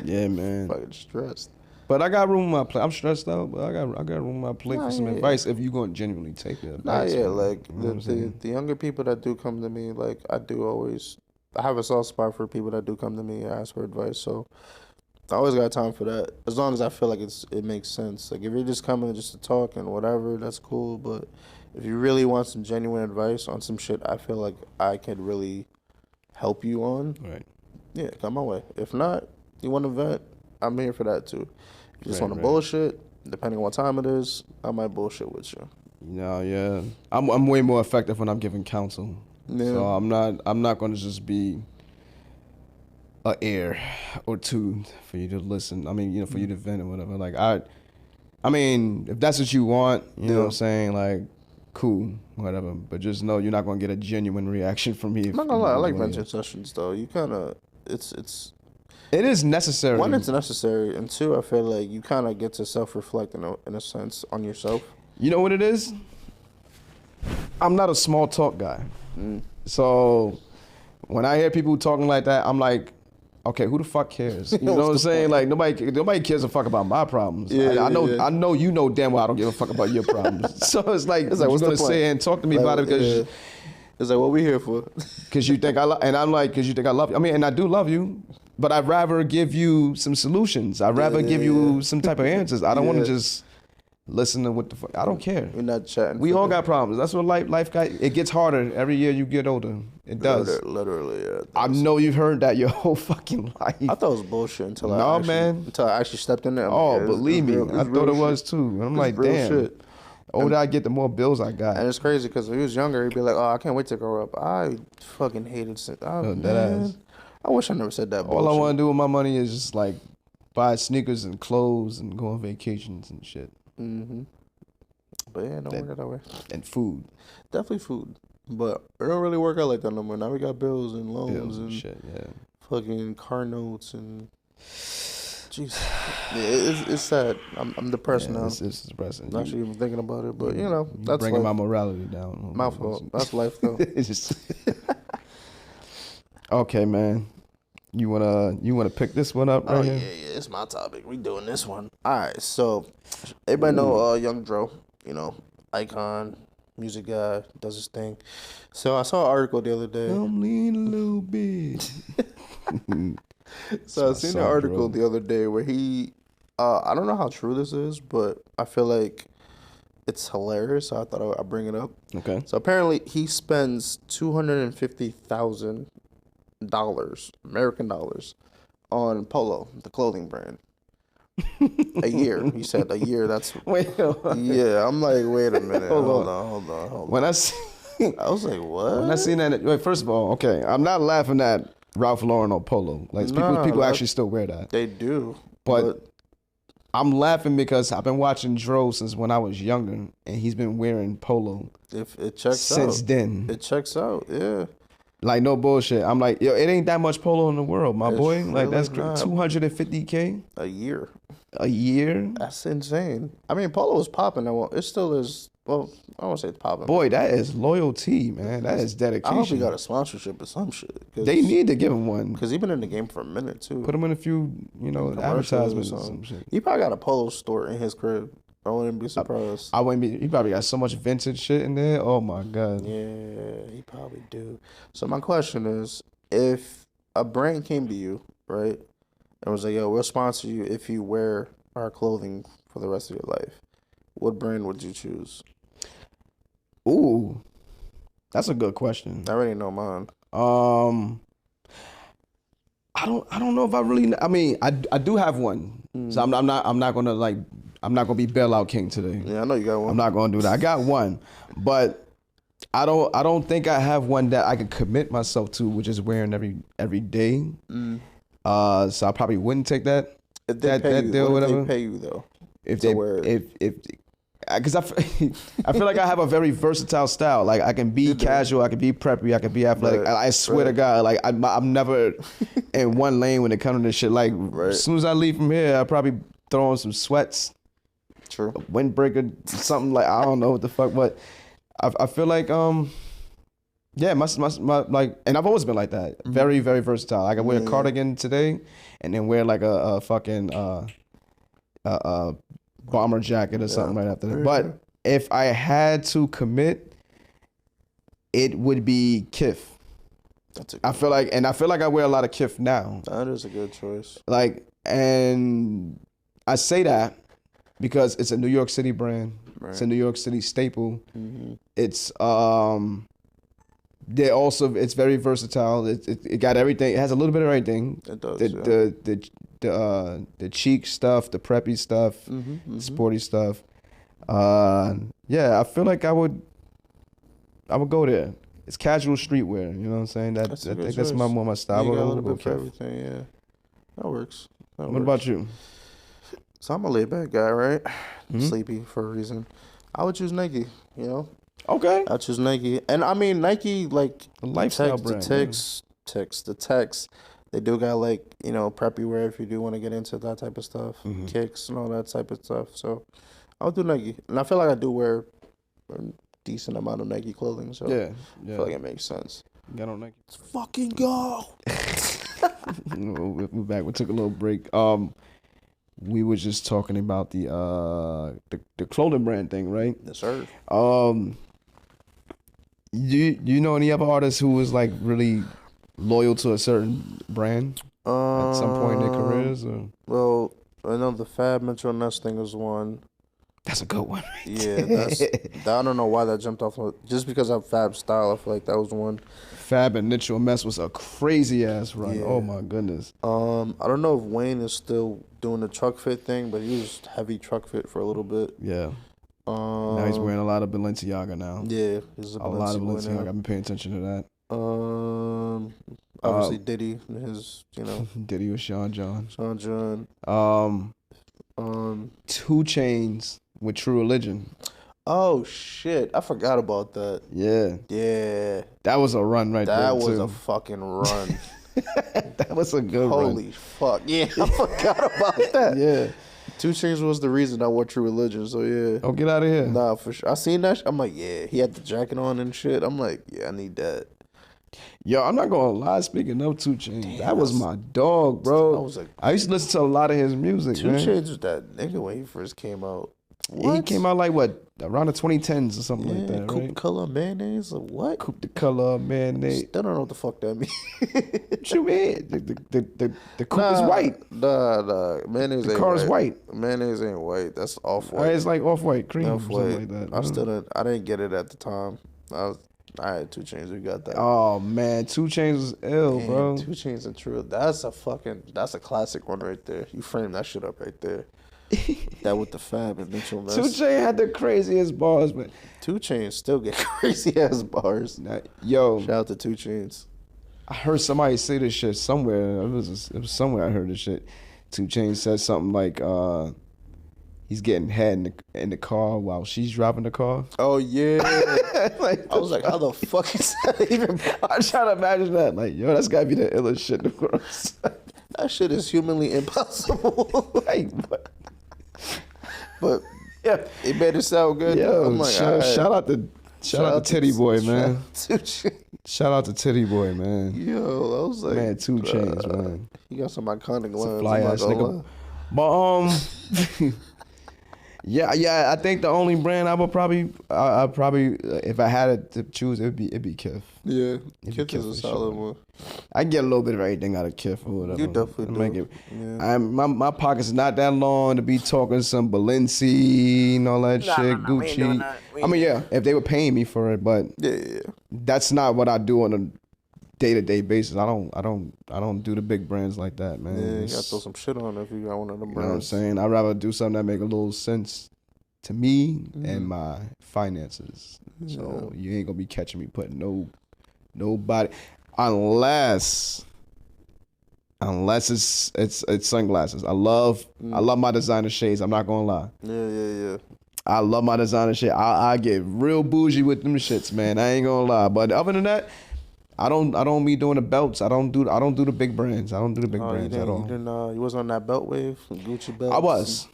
Yeah, man. Fucking stressed. But I got room on my plate. I'm stressed out, but I got room on my plate for some advice if you're going to genuinely take the advice. Like, you know the younger people that do come to me, like, I have a soft spot for people that do come to me and ask for advice, so I always got time for that, as long as I feel like it makes sense. Like, if you're just coming just to talk and whatever, that's cool, but if you really want some genuine advice on some shit I feel like I could really help you on, yeah, come my way. If not, you want to vent, I'm here for that too. If you just want to bullshit, depending on what time it is, I might bullshit with you. Yeah. I'm way more effective when I'm giving counsel. Yeah. So I'm not going to just be a ear or two for you to listen. I mean, you know, for you to vent or whatever. Like, I mean, if that's what you want, you know what I'm saying, like, cool, whatever. But just know you're not going to get a genuine reaction from me. I'm not gonna lie, I like venting sessions though. You kind of, it is necessary. One, it's necessary, and two, I feel like you kind of get to self-reflect in a sense on yourself. You know what it is? I'm not a small talk guy. So when I hear people talking like that, I'm like, okay, who the fuck cares? You know what I'm saying? Like, nobody cares a fuck about my problems. I know you know damn well I don't give a fuck about your problems. So it's like what's gonna say and talk to me about it because it's like, what we here for? Because you think and I'm like, because you think I love you. I mean, and I do love you, but I'd rather give you some solutions. I'd rather give you some type of answers. I don't want to just listen to what the fuck. I don't care. We're not chatting. We all got problems. That's what life got. It gets harder every year you get older. It does. Literally, yeah. I know you've heard that your whole fucking life. I thought it was bullshit until I actually stepped in there. Believe me, I thought it was too. And I'm like, damn. Shit. The older I get, the more bills I got. And it's crazy because when he was younger, he'd be like, oh, I can't wait to grow up. I fucking hated it. I wish I never said that bullshit. All I want to do with my money is just like buy sneakers and clothes and go on vacations and shit. But yeah, don't work out that way. And food. Definitely food. But it don't really work out like that no more. Now we got bills and loans and shit, fucking car notes and Jeez. Yeah, it's sad. I'm depressed now. It's depressing. Not even thinking about it, but that's bringing life. my morality down. My fault. That's life, though. It's just okay, man. You wanna pick this one up right here? Yeah, it's my topic. We doing this one. All right, so everybody know Young Dro, icon, music guy, does his thing. So I saw an article the other day. I'm leaning a little bit. So I seen an article the other day where he, I don't know how true this is, but I feel like it's hilarious. So I thought I'd bring it up. Okay. So apparently he spends $250,000, American dollars, on Polo, the clothing brand. A year. He said a year. That's wait. Yeah, I'm like, wait a minute. Hold on. When I was like, what? When I seen that, wait, first of all, okay, I'm not laughing at Ralph Lauren or Polo. Like people actually still wear that. They do. But I'm laughing because I've been watching Dro since when I was younger, and he's been wearing Polo. If it checks since out. then. It checks out, yeah. Like, no bullshit. I'm like, yo, it ain't that much Polo in the world, my boy. Like, really that's $250K a year. A year? That's insane. I mean, Polo was popping. It still is. Well, I won't say it's popping. Boy, that is loyalty, man. That is dedication. I hope he got a sponsorship or some shit. They need to give him one. Because he's been in the game for a minute, too. Put him in a few, advertisements or some shit. He probably got a Polo store in his crib. I wouldn't be surprised. I wouldn't be. He probably got so much vintage shit in there. Oh, my God. Yeah, he probably do. So my question is, if a brand came to you, right, and was like, yo, we'll sponsor you if you wear our clothing for the rest of your life, what brand would you choose? Ooh, that's a good question. I already know mine. I don't know if I really. I mean, I do have one. So I'm not gonna be bailout king today. Yeah, I know you got one. I'm not gonna do that. I got one, but I don't think I have one that I can commit myself to, which is wearing every day. So I probably wouldn't take that. If they pay you, deal, what if whatever. they pay you though? Because I feel like I have a very versatile style. Like I can be casual, I can be preppy, I can be athletic. Right, I swear to God, like I'm never in one lane when it comes to this shit. Like as soon as I leave from here, I probably throw on some sweats, True. a windbreaker, something like I don't know what the fuck, but I feel like yeah, my like, and I've always been like that. Very, very versatile. I can wear a cardigan today, and then wear like a fucking bomber jacket or something right after that. But if I had to commit, it would be Kith. I feel like I wear a lot of Kith now. That is a good choice. Like, and I say that because it's a New York City brand. Right. It's a New York City staple. It's it's very versatile. It got everything. It has a little bit of everything. It does. The cheek stuff, the preppy stuff, sporty stuff. Yeah, I feel like I would go there. It's casual streetwear. You know what I'm saying? I think that's more my style. You got a little bit for everything. Yeah, that works. What about you? So I'm a laid back guy, right? Sleepy for a reason. I would choose Nike. You know. Okay. I choose Nike, and I mean Nike, like a lifestyle brand. The Tex, they do got like preppy wear if you do want to get into that type of stuff, kicks and all that type of stuff. So I would do Nike, and I feel like I do wear a decent amount of Nike clothing. So I feel like it makes sense. Got on Nike. Let's fucking go. We're back. We took a little break. We were just talking about the clothing brand thing, right? Yes, sir. You know any other artists who was like really loyal to a certain brand at some point in their careers? Or? Well, I know the Fab Mitchell Ness thing is one. That's a good one. Yeah, I don't know why that jumped off. Just because of Fab's style, I feel like that was one. Fab and Mitchell Ness was a crazy ass run. Yeah. Oh my goodness. I don't know if Wayne is still doing the truck fit thing, but he was heavy truck fit for a little bit. Yeah. Now he's wearing a lot of Balenciaga now. Yeah, he's a lot of Balenciaga. I've been paying attention to that. Obviously Diddy, Diddy with Sean John. 2 Chainz with True Religion. Oh shit! I forgot about that. Yeah. Yeah. That was a run right there. That was too. a fucking run. That was a good Holy run. fuck. Yeah, I forgot about that. Yeah. 2 Chainz was the reason I wore True Religion, so yeah. Oh, get out of here. Nah, for sure. I seen that. I'm like, yeah. He had the jacket on and shit. I'm like, yeah, I need that. Yo, I'm not gonna lie. Speaking of 2 Chainz, Damn, that was my dog, bro. I was like, I used to listen to a lot of his music, 2 man. Chainz was that nigga when he first came out. What? He came out like what, around the 2010s or something like that, Coupe right? color mayonnaise or what? Coupe the color, man. Still don't know what the fuck that means. What you mean? The coupe is white. Nah. Mayonnaise The ain't car white. is white. Mayonnaise ain't white. That's off white. It's like off-white cream or Off-white. something like that. I didn't get it at the time. I had 2 Chainz. We got that. Oh man, 2 Chainz was ill, Damn, bro. 2 Chainz and True. That's a classic one right there. You frame that shit up right there. That with the Fab and Mitchell Ness. 2 Chainz had the craziest bars, but 2 Chainz still get crazy ass bars. yo, Shout out to 2 Chainz. I heard somebody say this shit somewhere. It was somewhere I heard this shit. 2 Chainz said something like, he's getting head in the car while she's driving the car. Oh yeah. Like, I was like, how the fuck is that even? I'm trying to imagine that. Like, yo, that's gotta be the illest shit in the world. That shit is humanly impossible. Like, what? But Yeah. it made it sound good. Yo, I'm like, shout out to Titty Boy, man. Shout out to 2 Chainz. Shout out to Titty Boy, man. Yo, I was like, Man, 2 Chainz, man. He got some iconic lines. Fly I'm not ass gonna nigga. lie. But yeah. I think the only brand I would probably, if I had it to choose, it'd be Kith. Yeah, If Kith you is a Kith for solid sure. one. I get a little bit of everything out of Kith or whatever. You definitely do. Yeah. My pocket's not that long to be talking some Balenci and all that shit, Gucci. I mean, yeah, if they were paying me for it, but Yeah. that's not what I do on a day-to-day basis. I don't do the big brands like that, man. Yeah, you It's- gotta throw some shit on if you got one of them you know what I'm brands. saying? I'd rather do something that make a little sense to me Mm-hmm. and my finances. So you ain't gonna be catching me putting nobody unless it's sunglasses. I love my designer shades. I'm not gonna lie. Yeah. I love my designer shit. I get real bougie with them shits, man. I ain't gonna lie. But other than that, I don't be doing the belts. I don't do the big brands. I don't do the big brands at all. You was on that belt wave, Gucci belts. I was.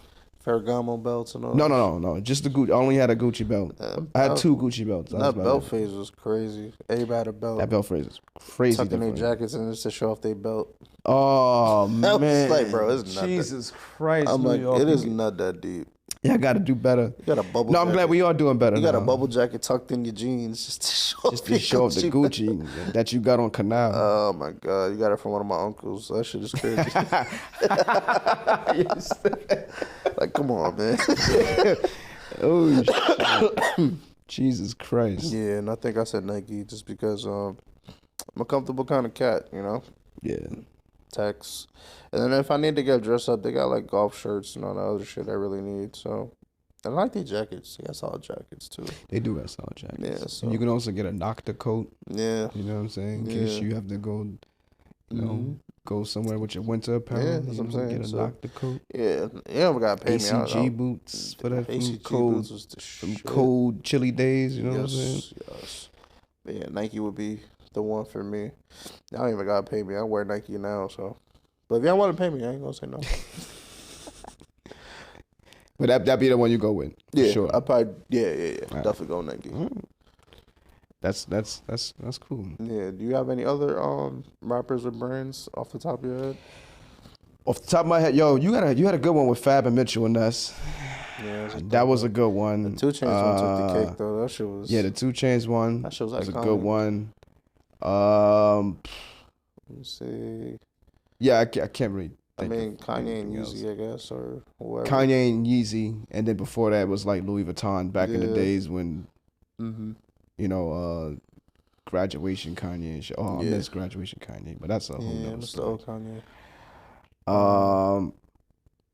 Ferragamo belts and all. No. Just the Gucci. I only had a Gucci belt. I had 2 Gucci belts. That belt phase was crazy. Everybody had a belt. That belt phrase is crazy. Tucking their different. jackets in just to show off their belt. Oh That man, was like, bro, it's not Jesus Christ. I'm New like, York, it is you- not that deep. Yeah, I got to do better. You got a bubble. No, I'm glad we are doing better. You got a now. bubble jacket tucked in your jeans just to show Just to show off the Gucci that you got on Canal. Oh my god, you got it from one of my uncles. That shit is crazy. Like, come on, man. Oh shit. Jesus Christ. Yeah, and I think I said Nike just because I'm a comfortable kind of cat, you know. Yeah. Tex. And then if I need to get dressed up, they got like golf shirts and all that other shit I really need. So, and I like their jackets. They got solid jackets too. They do got solid jackets. Yeah, so- You can also get a Nocta coat. Yeah. You know what I'm saying? In case Yeah. you have to go, you know, Mhm. go somewhere with your winter apparel. Yeah, that's you what I'm know, saying. Get a So- Nocta coat. Yeah. You don't gotta pay me out. ACG boots for that ACG cold, boots was the from shit. cold, chilly days. You know what I'm saying? Yes. But yeah, Nike would be the one for me. I don't even gotta pay me. I wear Nike now, so. But if y'all want to pay me, I ain't gonna say no. But that be the one you go with. For Yeah, sure. I probably Right. definitely go Nike. That's cool. Yeah. Do you have any other rappers or brands off the top of your head? Off the top of my head, yo, you had a good one with Fab and Mitchell and Us. Yeah, That was a good one. The 2 Chainz one took the cake though. That shit was. Yeah, the 2 Chainz one That shit was was a iconic. good one. Let me see. Yeah, I can't really. I think mean, of Kanye and anything else. Yeezy, I guess, or whoever. Kanye and Yeezy, and then before that was like Louis Vuitton back in the Yeah. days when Mm-hmm. you know graduation Kanye and shit. Oh, I Yeah. miss graduation Kanye, but that's a whole Yeah, nother Mr. story. Old Kanye.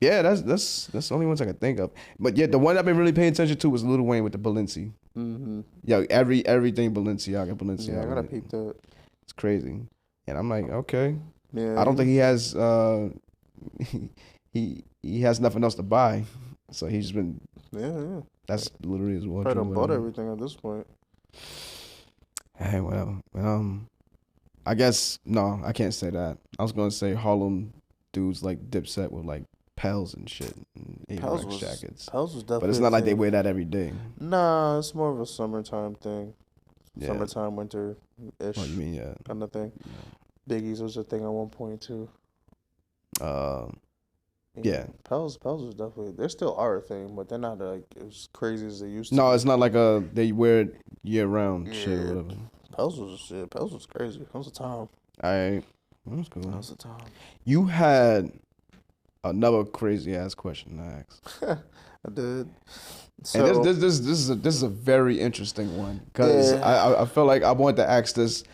Yeah, that's the only ones I can think of. But yeah, the one I've been really paying attention to was Lil Wayne with the Balenci. Mm-hmm. Yo, everything Balenciaga. Yeah, I gotta peep that. It's crazy, and I'm like, okay. Yeah. I don't think he has he has nothing else to buy, so he's just been. Yeah. That's literally his Probably wardrobe. done bought everything at this point. Hey, whatever. I guess no, I can't say that. I was gonna say Harlem dudes like Dipset with like pals and shit, and Avirex jackets. Pels was definitely. But it's not like they wear that every day. Nah, it's more of a summertime thing. Yeah. Summertime, winter ish. Oh, you mean yeah? Kind of thing. Yeah. Biggies was a thing at one point too. Yeah. Pels was definitely. They still are a thing, but they're not like as crazy as they used to. No, be. it's not like they wear it year round shit or whatever. Pels was crazy. That was a time. Alright. That's cool. That was a time. You had another crazy ass question to ask. I did. So, And this is a very interesting one because I feel like I wanted to ask this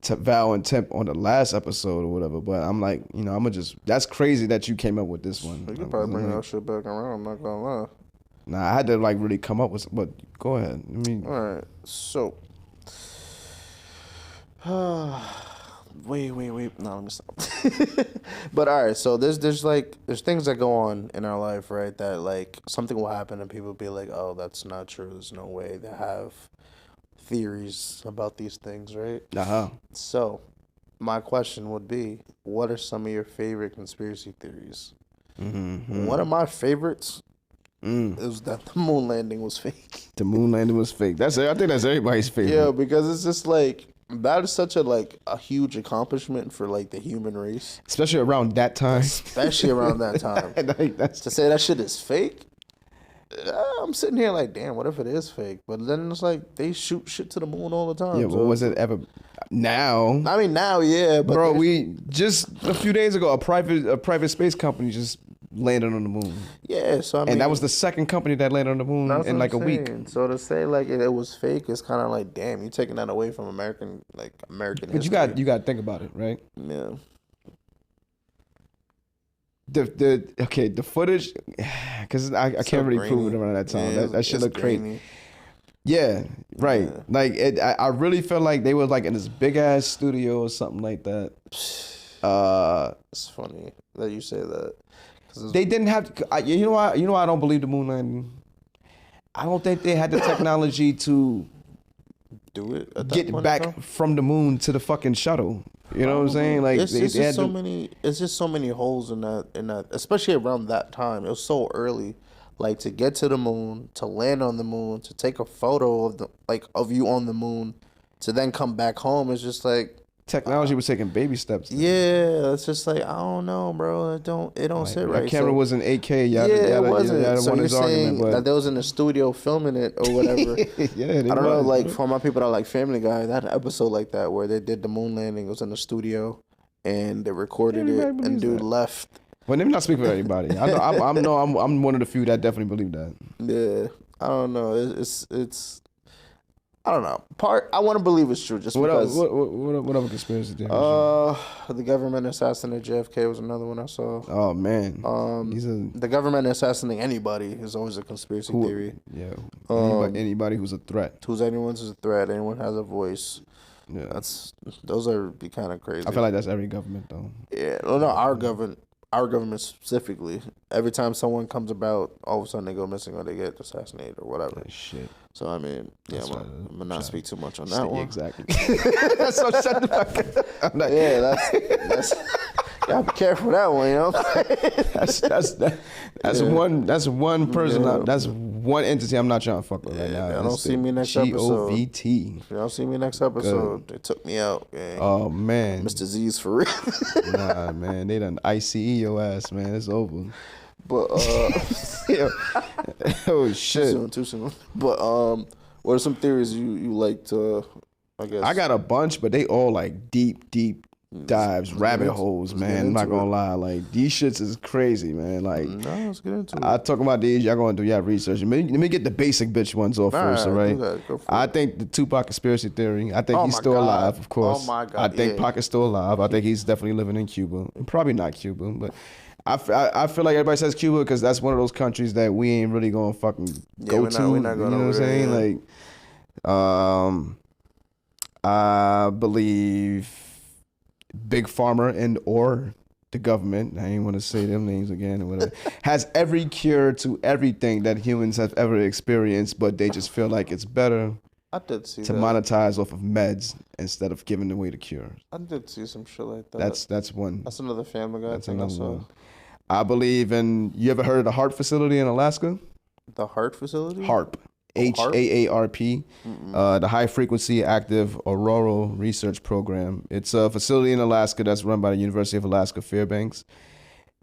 to Val and Temp on the last episode or whatever, but I'm like, I'm gonna just. That's crazy that you came up with this one. You can probably bring that shit back around. I'm not gonna lie. Nah, I had to like really come up with. But go ahead. All right. So. Wait. No, let me stop. But all right. So there's things that go on in our life, right? That like something will happen and people will be like, oh, that's not true. There's no way. They have theories about these things, right? So my question would be, what are some of your favorite conspiracy theories? Mm-hmm. One of my favorites is that the moon landing was fake. The moon landing was fake. I think that's everybody's favorite. Yeah, because it's just like that is such a huge accomplishment for like the human race, especially around that time. To say that shit is fake. I'm sitting here like, damn, what if it is fake? But then it's like they shoot shit to the moon all the time. Yeah, but was it ever? Now? I mean, now, yeah, but bro, we just a few days ago, a private space company just landed on the moon. Yeah, so I mean, and that was the second company that landed on the moon in like a week. So to say like it was fake is kind of like, damn, you taking that away from American But history. you got to think about it, right? Yeah. The footage, because I can't really prove it around that time. Yeah, that shit look crazy. Yeah, right. Yeah. Like I really felt like they were like in this big ass studio or something like that. It's funny that you say that. They didn't have. You know why I don't believe the moon landing. I don't think they had the technology to do it. Get back from the moon to the fucking shuttle. You know what I'm saying? Like it's just so many holes in that, especially around that time. It was so early, like to get to the moon, to land on the moon, to take a photo of you on the moon, to then come back home. It's just like technology was taking baby steps. Yeah, it's just like I don't know, bro. It don't sit right. The camera was in 8K. It wasn't. So you're saying but that they was in the studio filming it or whatever? Yeah, I don't know. Like for my people that like Family Guy, that episode like that where they did the moon landing, it was in the studio and they recorded it, and dude left. Well, let me not speak for everybody. I know I'm one of the few that definitely believe that. Yeah, I don't know. It's. I don't know. I want to believe it's true just because. What other conspiracy theories? The government assassinating JFK was another one I saw. Oh man. The government assassinating anybody is always a conspiracy theory. Yeah. Anybody who's a threat. Anyone's a threat. Anyone has a voice. Yeah. Those are kind of crazy. I feel like that's every government though. Yeah. No, our government specifically. Every time someone comes about, all of a sudden they go missing or they get assassinated or whatever. Shit. So I mean, yeah, I'm gonna not speak too much on that one. Exactly. So shut the fuck up. That's gotta be careful with that one, you know. That's one person. Yeah. That's one entity I'm not trying to fuck with right now. Y'all don't see me next episode. GOVT. If y'all see me next episode, they took me out. Gang. Oh man, Mr. Z's for real. Nah, man, they done ICE your ass, man. It's over. But oh shit, too soon. But what are some theories you like to? I guess I got a bunch, but they all like deep dives, rabbit holes, man. I'm not gonna lie, like these shits is crazy, man. Like, no, let's get into it. I talk about these, y'all gonna do y'all research. Let me get the basic bitch ones off first, all right? I think the Tupac conspiracy theory. I think he's still alive, of course. Oh my God! I think Pac is still alive. I think he's definitely living in Cuba. Probably not Cuba, but I feel like everybody says Cuba because that's one of those countries that we ain't really gonna fucking go to. We're not going, you know what I'm saying? Yeah. Like, I believe Big Pharma or the government, I ain't want to say them names again or whatever, has every cure to everything that humans have ever experienced, but they just feel like it's better I did see to that. monetize off of meds instead of giving away the cure. I did see some shit like that. That's one. That's another Family Guy That's thing I another saw. one. I believe in. You ever heard of the HAARP facility in Alaska? The heart facility? HAARP. Oh, HAARP? h.a.a.r.p. The High Frequency Active Auroral Research Program. It's a facility in Alaska that's run by the University of Alaska Fairbanks.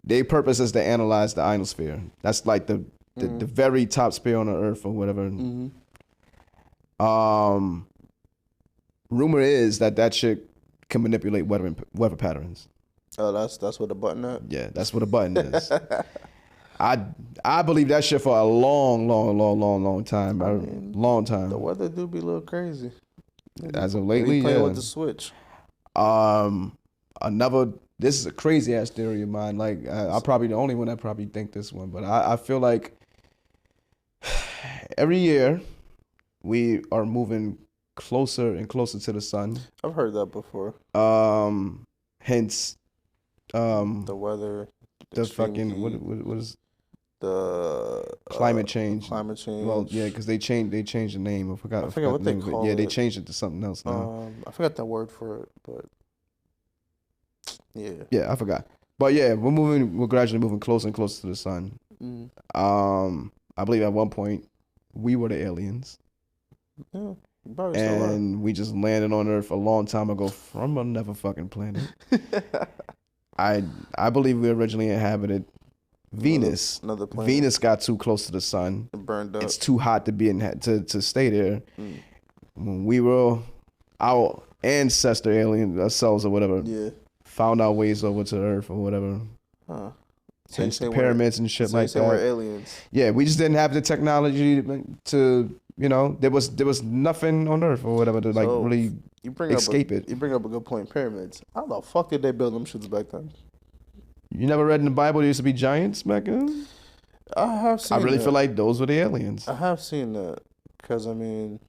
Their purpose is to analyze the ionosphere. That's like the very top sphere on the Earth or whatever. Rumor is that shit can manipulate weather patterns. Oh, that's what the button at? Yeah, that's what a button is. I believe that shit for a long time. Long time. The weather do be a little crazy. As of lately, playing yeah. with the switch. This is a crazy ass theory of mine. Like I'm probably the only one that probably think this one, but I feel like every year we are moving closer and closer to the sun. I've heard that before. Hence, the weather, the extreme fucking heat, what is the climate change? Climate change. Well, yeah, because they changed the name. I forgot what the they name of it. call Yeah, it. they changed it to something else now. I forgot that word for it, but yeah. Yeah, I forgot. But yeah, we're gradually moving closer and closer to the sun. I believe at one point we were the aliens. Yeah, probably still are. And we just landed on Earth a long time ago from another fucking planet. I believe we originally inhabited Venus. Another planet. Venus got too close to the sun. It burned up. It's too hot to be to stay there. When we were our ancestor alien ourselves or whatever, found our ways over to Earth or whatever. Huh. Hence the pyramids and shit like that. We're aliens. Yeah, we just didn't have the technology to, there was nothing on Earth or whatever to really escape it. You bring up a good point. Pyramids. How the fuck did they build them shits back then? You never read in the Bible there used to be giants back then? I have seen. I really feel like those were the aliens. I have seen that because ain't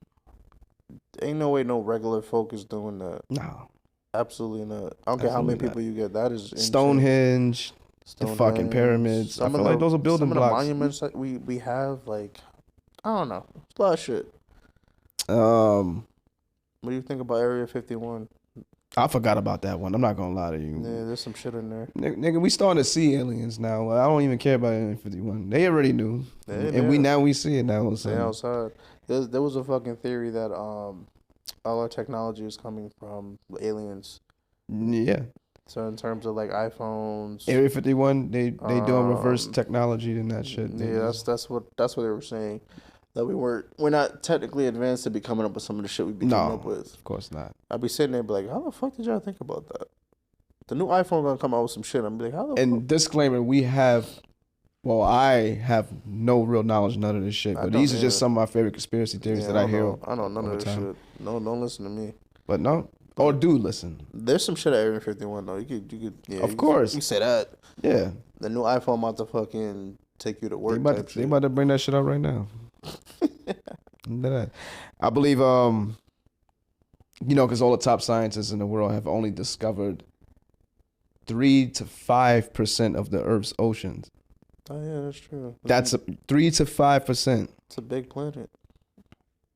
no way no regular folk is doing that. No, absolutely not. I don't care how many people you get. That is insane. Stonehenge. The fucking pyramids. I feel like those are building blocks. Some of the monuments that we have, like, I don't know. It's a lot of shit. What do you think about Area 51? I forgot about that one. I'm not gonna lie to you. Yeah, there's some shit in there. Nigga, we starting to see aliens now. I don't even care about Area 51. They already knew. And we see it now. They outside. There was a fucking theory that all our technology is coming from aliens. Yeah. So in terms of like iPhones, Area 51, they doing reverse technology and that shit. Yeah, that's what they were saying. That we're not technically advanced to be coming up with some of the shit we be coming up with. Of course not. I'd be sitting there and be like, how the fuck did y'all think about that? The new iPhone gonna come out with some shit. I'm be like, how the fuck? And disclaimer, I have no real knowledge of none of this shit. But these are just some of my favorite conspiracy theories that I hear. I don't know none of this shit. No, don't listen to me. But no. Or do listen. There's some shit at Area 51 though. You could. Yeah, of course. You say that. Yeah. The new iPhone about to fucking take you to work. They about to bring that shit out right now. I believe, because all the top scientists in the world have only discovered 3 to 5% of the Earth's oceans. Oh yeah, that's true. That's 3 to 5%. It's a big planet.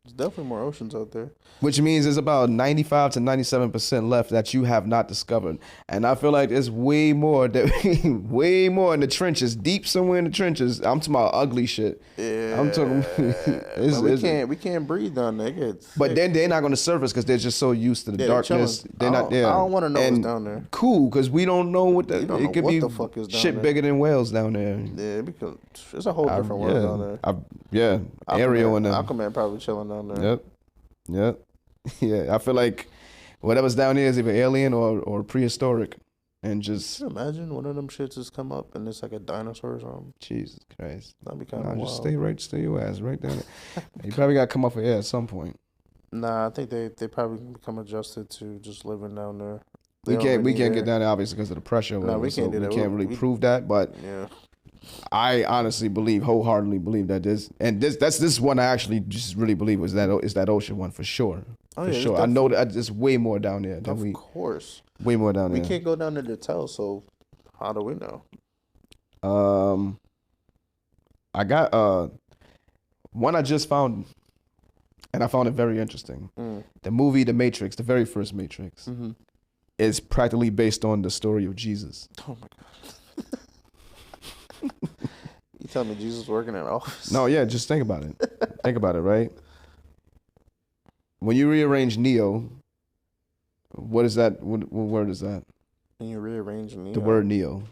There's definitely more oceans out there. Which means there's about 95 to 97% left that you have not discovered. And I feel like there's way more in the trenches, deep somewhere in the trenches. I'm talking about ugly shit. Yeah. I'm talking we can't breathe down there. But then they're not going to surface because they're just so used to the darkness. They're not there. I don't want to know what's down there. Cool, because we don't know what it could be. The fuck is down shit there. Bigger than whales down there. Yeah, because it's a whole different world down there. Ariel and them. Aquaman probably chilling down there. Yep. Yeah, I feel like whatever's down there is either alien or prehistoric, and just can you imagine one of them shits just come up and it's like a dinosaur or something. Jesus Christ, that'd be kind of wild. Just stay your ass right down there. You probably got to come off of air at some point. Nah, I think they probably become adjusted to just living down there. We can't get down there obviously because of the pressure. No, we can't do that. We can't really prove that, but yeah. I honestly wholeheartedly believe that this one I actually just really believe is that ocean one for sure. Oh, for sure. I know that there's way more down there than Of course. Way more down there. We can't go down there to tell, so how do we know? I got one I just found and I found it very interesting. Mm. The movie The Matrix, the very first Matrix, Mm-hmm. is practically based on the story of Jesus. Oh my god. You tell me Jesus working in office? No, yeah, just think about it. Think about it, right? When you rearrange Neo, what is that? What word is that? And you rearrange Neo. The word Neo.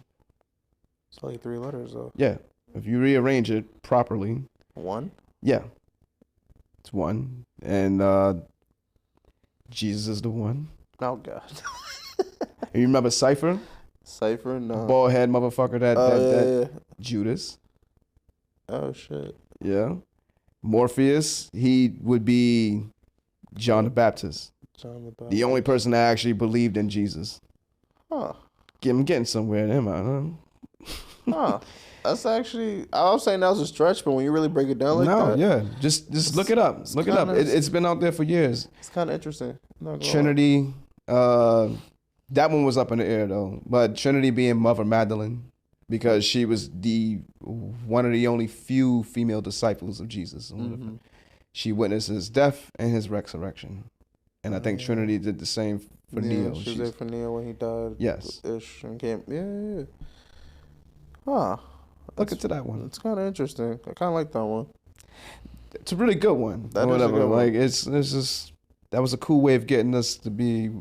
It's like 3 letters though. Yeah. If you rearrange it properly. 1? Yeah. It's 1. And Jesus is the 1. Oh god. And you remember Cypher? Cypher? No. Bald head motherfucker that Yeah. Judas. Oh shit. Yeah. Morpheus, he would be John the Baptist. John the Baptist. The only person that actually believed in Jesus. Huh. I'm getting somewhere, am I? Huh. That's actually, I was saying that was a stretch, but when you really break it down like that. Yeah. Just look it up. Look it up. It's been out there for years. It's kind of interesting. Trinity, that one was up in the air though. But Trinity being Mother Magdalene, because she was one of the only few female disciples of Jesus. Mm-hmm. She witnessed his death and his resurrection. And I think Trinity did the same for Neo. She was there for Neo when he died. Yes. Ish and came. Yeah. Huh. Look into that one. It's kind of interesting. I kind of like that one. It's a really good one. That is a good one. Like it's just that was a cool way of getting us to be,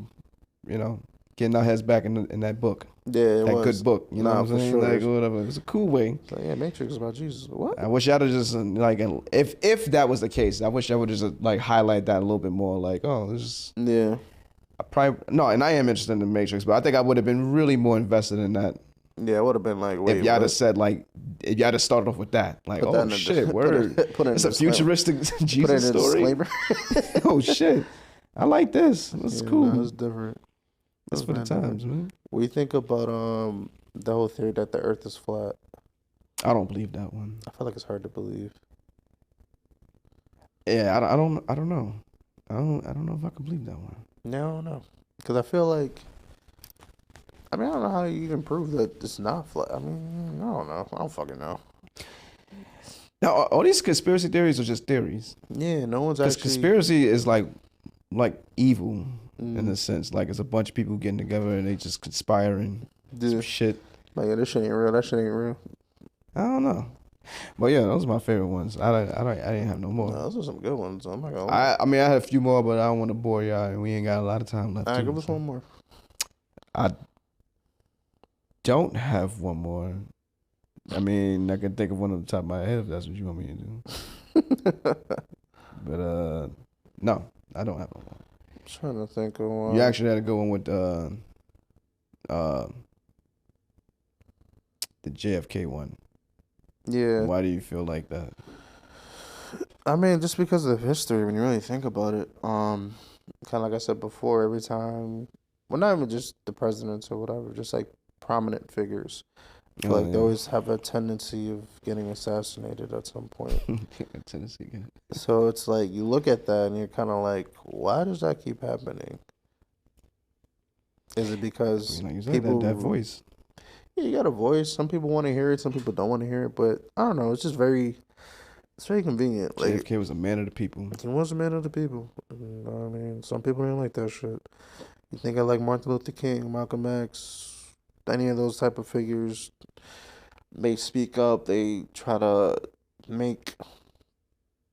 getting our heads back in that book. Yeah, it that was. good book. You know what I'm saying? Sure. Like whatever. It was a cool way. So, yeah, Matrix is about Jesus. What? I wish I'd have just like if that was the case, I wish I would just like highlight that a little bit more. Like, oh, this is. Yeah. And I am interested in the Matrix, but I think I would have been really more invested in that. Yeah, it would have been like, wait, if y'all had said like, if y'all had started off with that, like, oh shit, word, it's a futuristic Jesus story. Oh shit, I like this. That's cool. No, it's different. That's for the times, man. We think about the whole theory that the Earth is flat. I don't believe that one. I feel like it's hard to believe. Yeah, I don't know. I don't know if I can believe that one. No, because I feel like. I don't know how you even prove that it's not flat. I don't know. I don't fucking know. Now, all these conspiracy theories are just theories. Yeah, no one's actually. Conspiracy is like evil in a sense. Like it's a bunch of people getting together and they just conspiring. Some shit. Like, yeah, this shit ain't real. That shit ain't real. I don't know. But yeah, those are my favorite ones. I didn't have no more. No, those are some good ones. I'm not gonna lie. I mean, I had a few more, but I don't want to bore y'all, and we ain't got a lot of time left. All right, give us one more. I don't have one more. I mean, I can think of one on the top of my head if that's what you want me to do. But no, I don't have one more. I'm trying to think of one. You actually had to go in with the JFK one. Yeah. Why do you feel like that? I mean, just because of history, when you really think about it, kind of like I said before, every time, well, not even just the presidents or whatever, just like prominent figures, I feel like they always have a tendency of getting assassinated at some point. So it's like you look at that and you're kind of like, why does that keep happening? Is it because people that voice? Yeah, you got a voice. Some people want to hear it. Some people don't want to hear it. But I don't know. It's just very convenient. Like, JFK was a man of the people. He was a man of the people. You know what I mean? Some people didn't like that shit. You think of like Martin Luther King, Malcolm X, any of those type of figures. They speak up. They try to make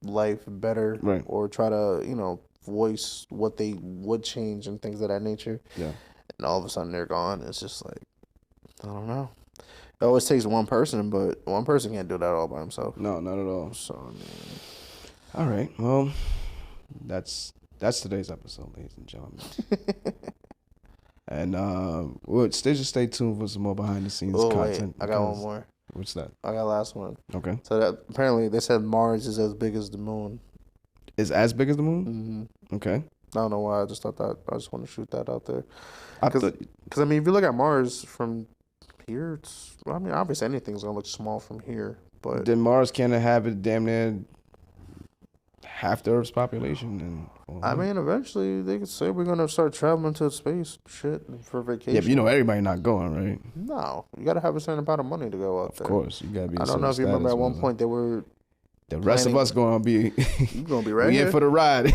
life better, right? Or try to, voice what they would change and things of that nature. Yeah. And all of a sudden they're gone. It's just like, I don't know. It always takes one person, but one person can't do that all by himself. No, not at all. So, I mean... All right. Well, that's today's episode, ladies and gentlemen. And we'll just stay tuned for some more behind the scenes content. Wait, I got one more. What's that? I got last one. Okay. So that apparently they said Mars is as big as the moon. Is as big as the moon? Mm-hmm. Okay. I don't know why. I just thought that. I just want to shoot that out there. Because I mean, if you look at Mars from here, obviously anything's gonna look small from here. But then Mars can't inhabit damn near half the Earth's population. I mean, eventually they could say we're gonna start traveling to space, shit, for vacation. Yeah, but everybody not going, right? No, you gotta have a certain amount of money to go out there. Of course, you gotta be. I don't know if you remember at one point they were The rest of us gonna be. You gonna be right we here. in for the ride.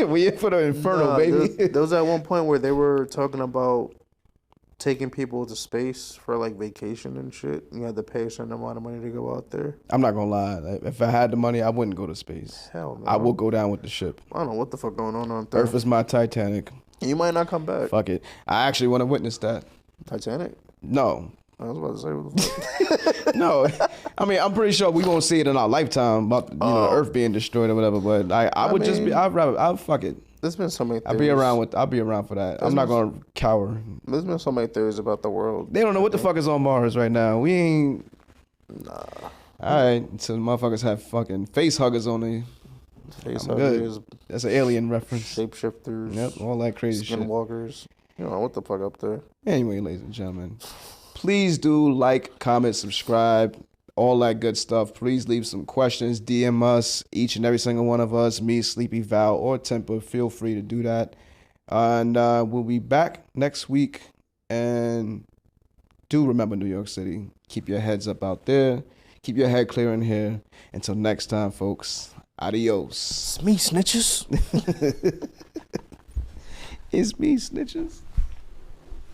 We in for the inferno, baby. There was at one point where they were talking about taking people to space for like vacation and shit. You had to pay a certain amount of money to go out there. I'm not gonna lie. If I had the money, I wouldn't go to space. Hell no. I will go down with the ship. I don't know what the fuck going on there. Earth is my Titanic. You might not come back. Fuck it. I actually want to witness that. Titanic? No. I was about to say, what the fuck? No. I mean, I'm pretty sure we won't see it in our lifetime about the Earth being destroyed or whatever. But I'll fuck it. There's been so many theories. I'll be around for that. I'm not gonna cower. There's been so many theories about the world. They don't know what the fuck is on Mars right now. We ain't. Nah. All right, so motherfuckers have fucking face huggers on the. Face huggers. That's an alien reference. Shapeshifters. Yep, all that crazy shit. Skinwalkers. You know what the fuck up there. Anyway, ladies and gentlemen, please do like, comment, subscribe, all that good stuff. Please leave some questions, DM us, each and every single one of us, me, Sleepy, Val, or Temper. Feel free to do that. And we'll be back next week. And do remember New York City. Keep your heads up out there. Keep your head clear in here. Until next time, folks. Adios. It's me, snitches. It's me, snitches.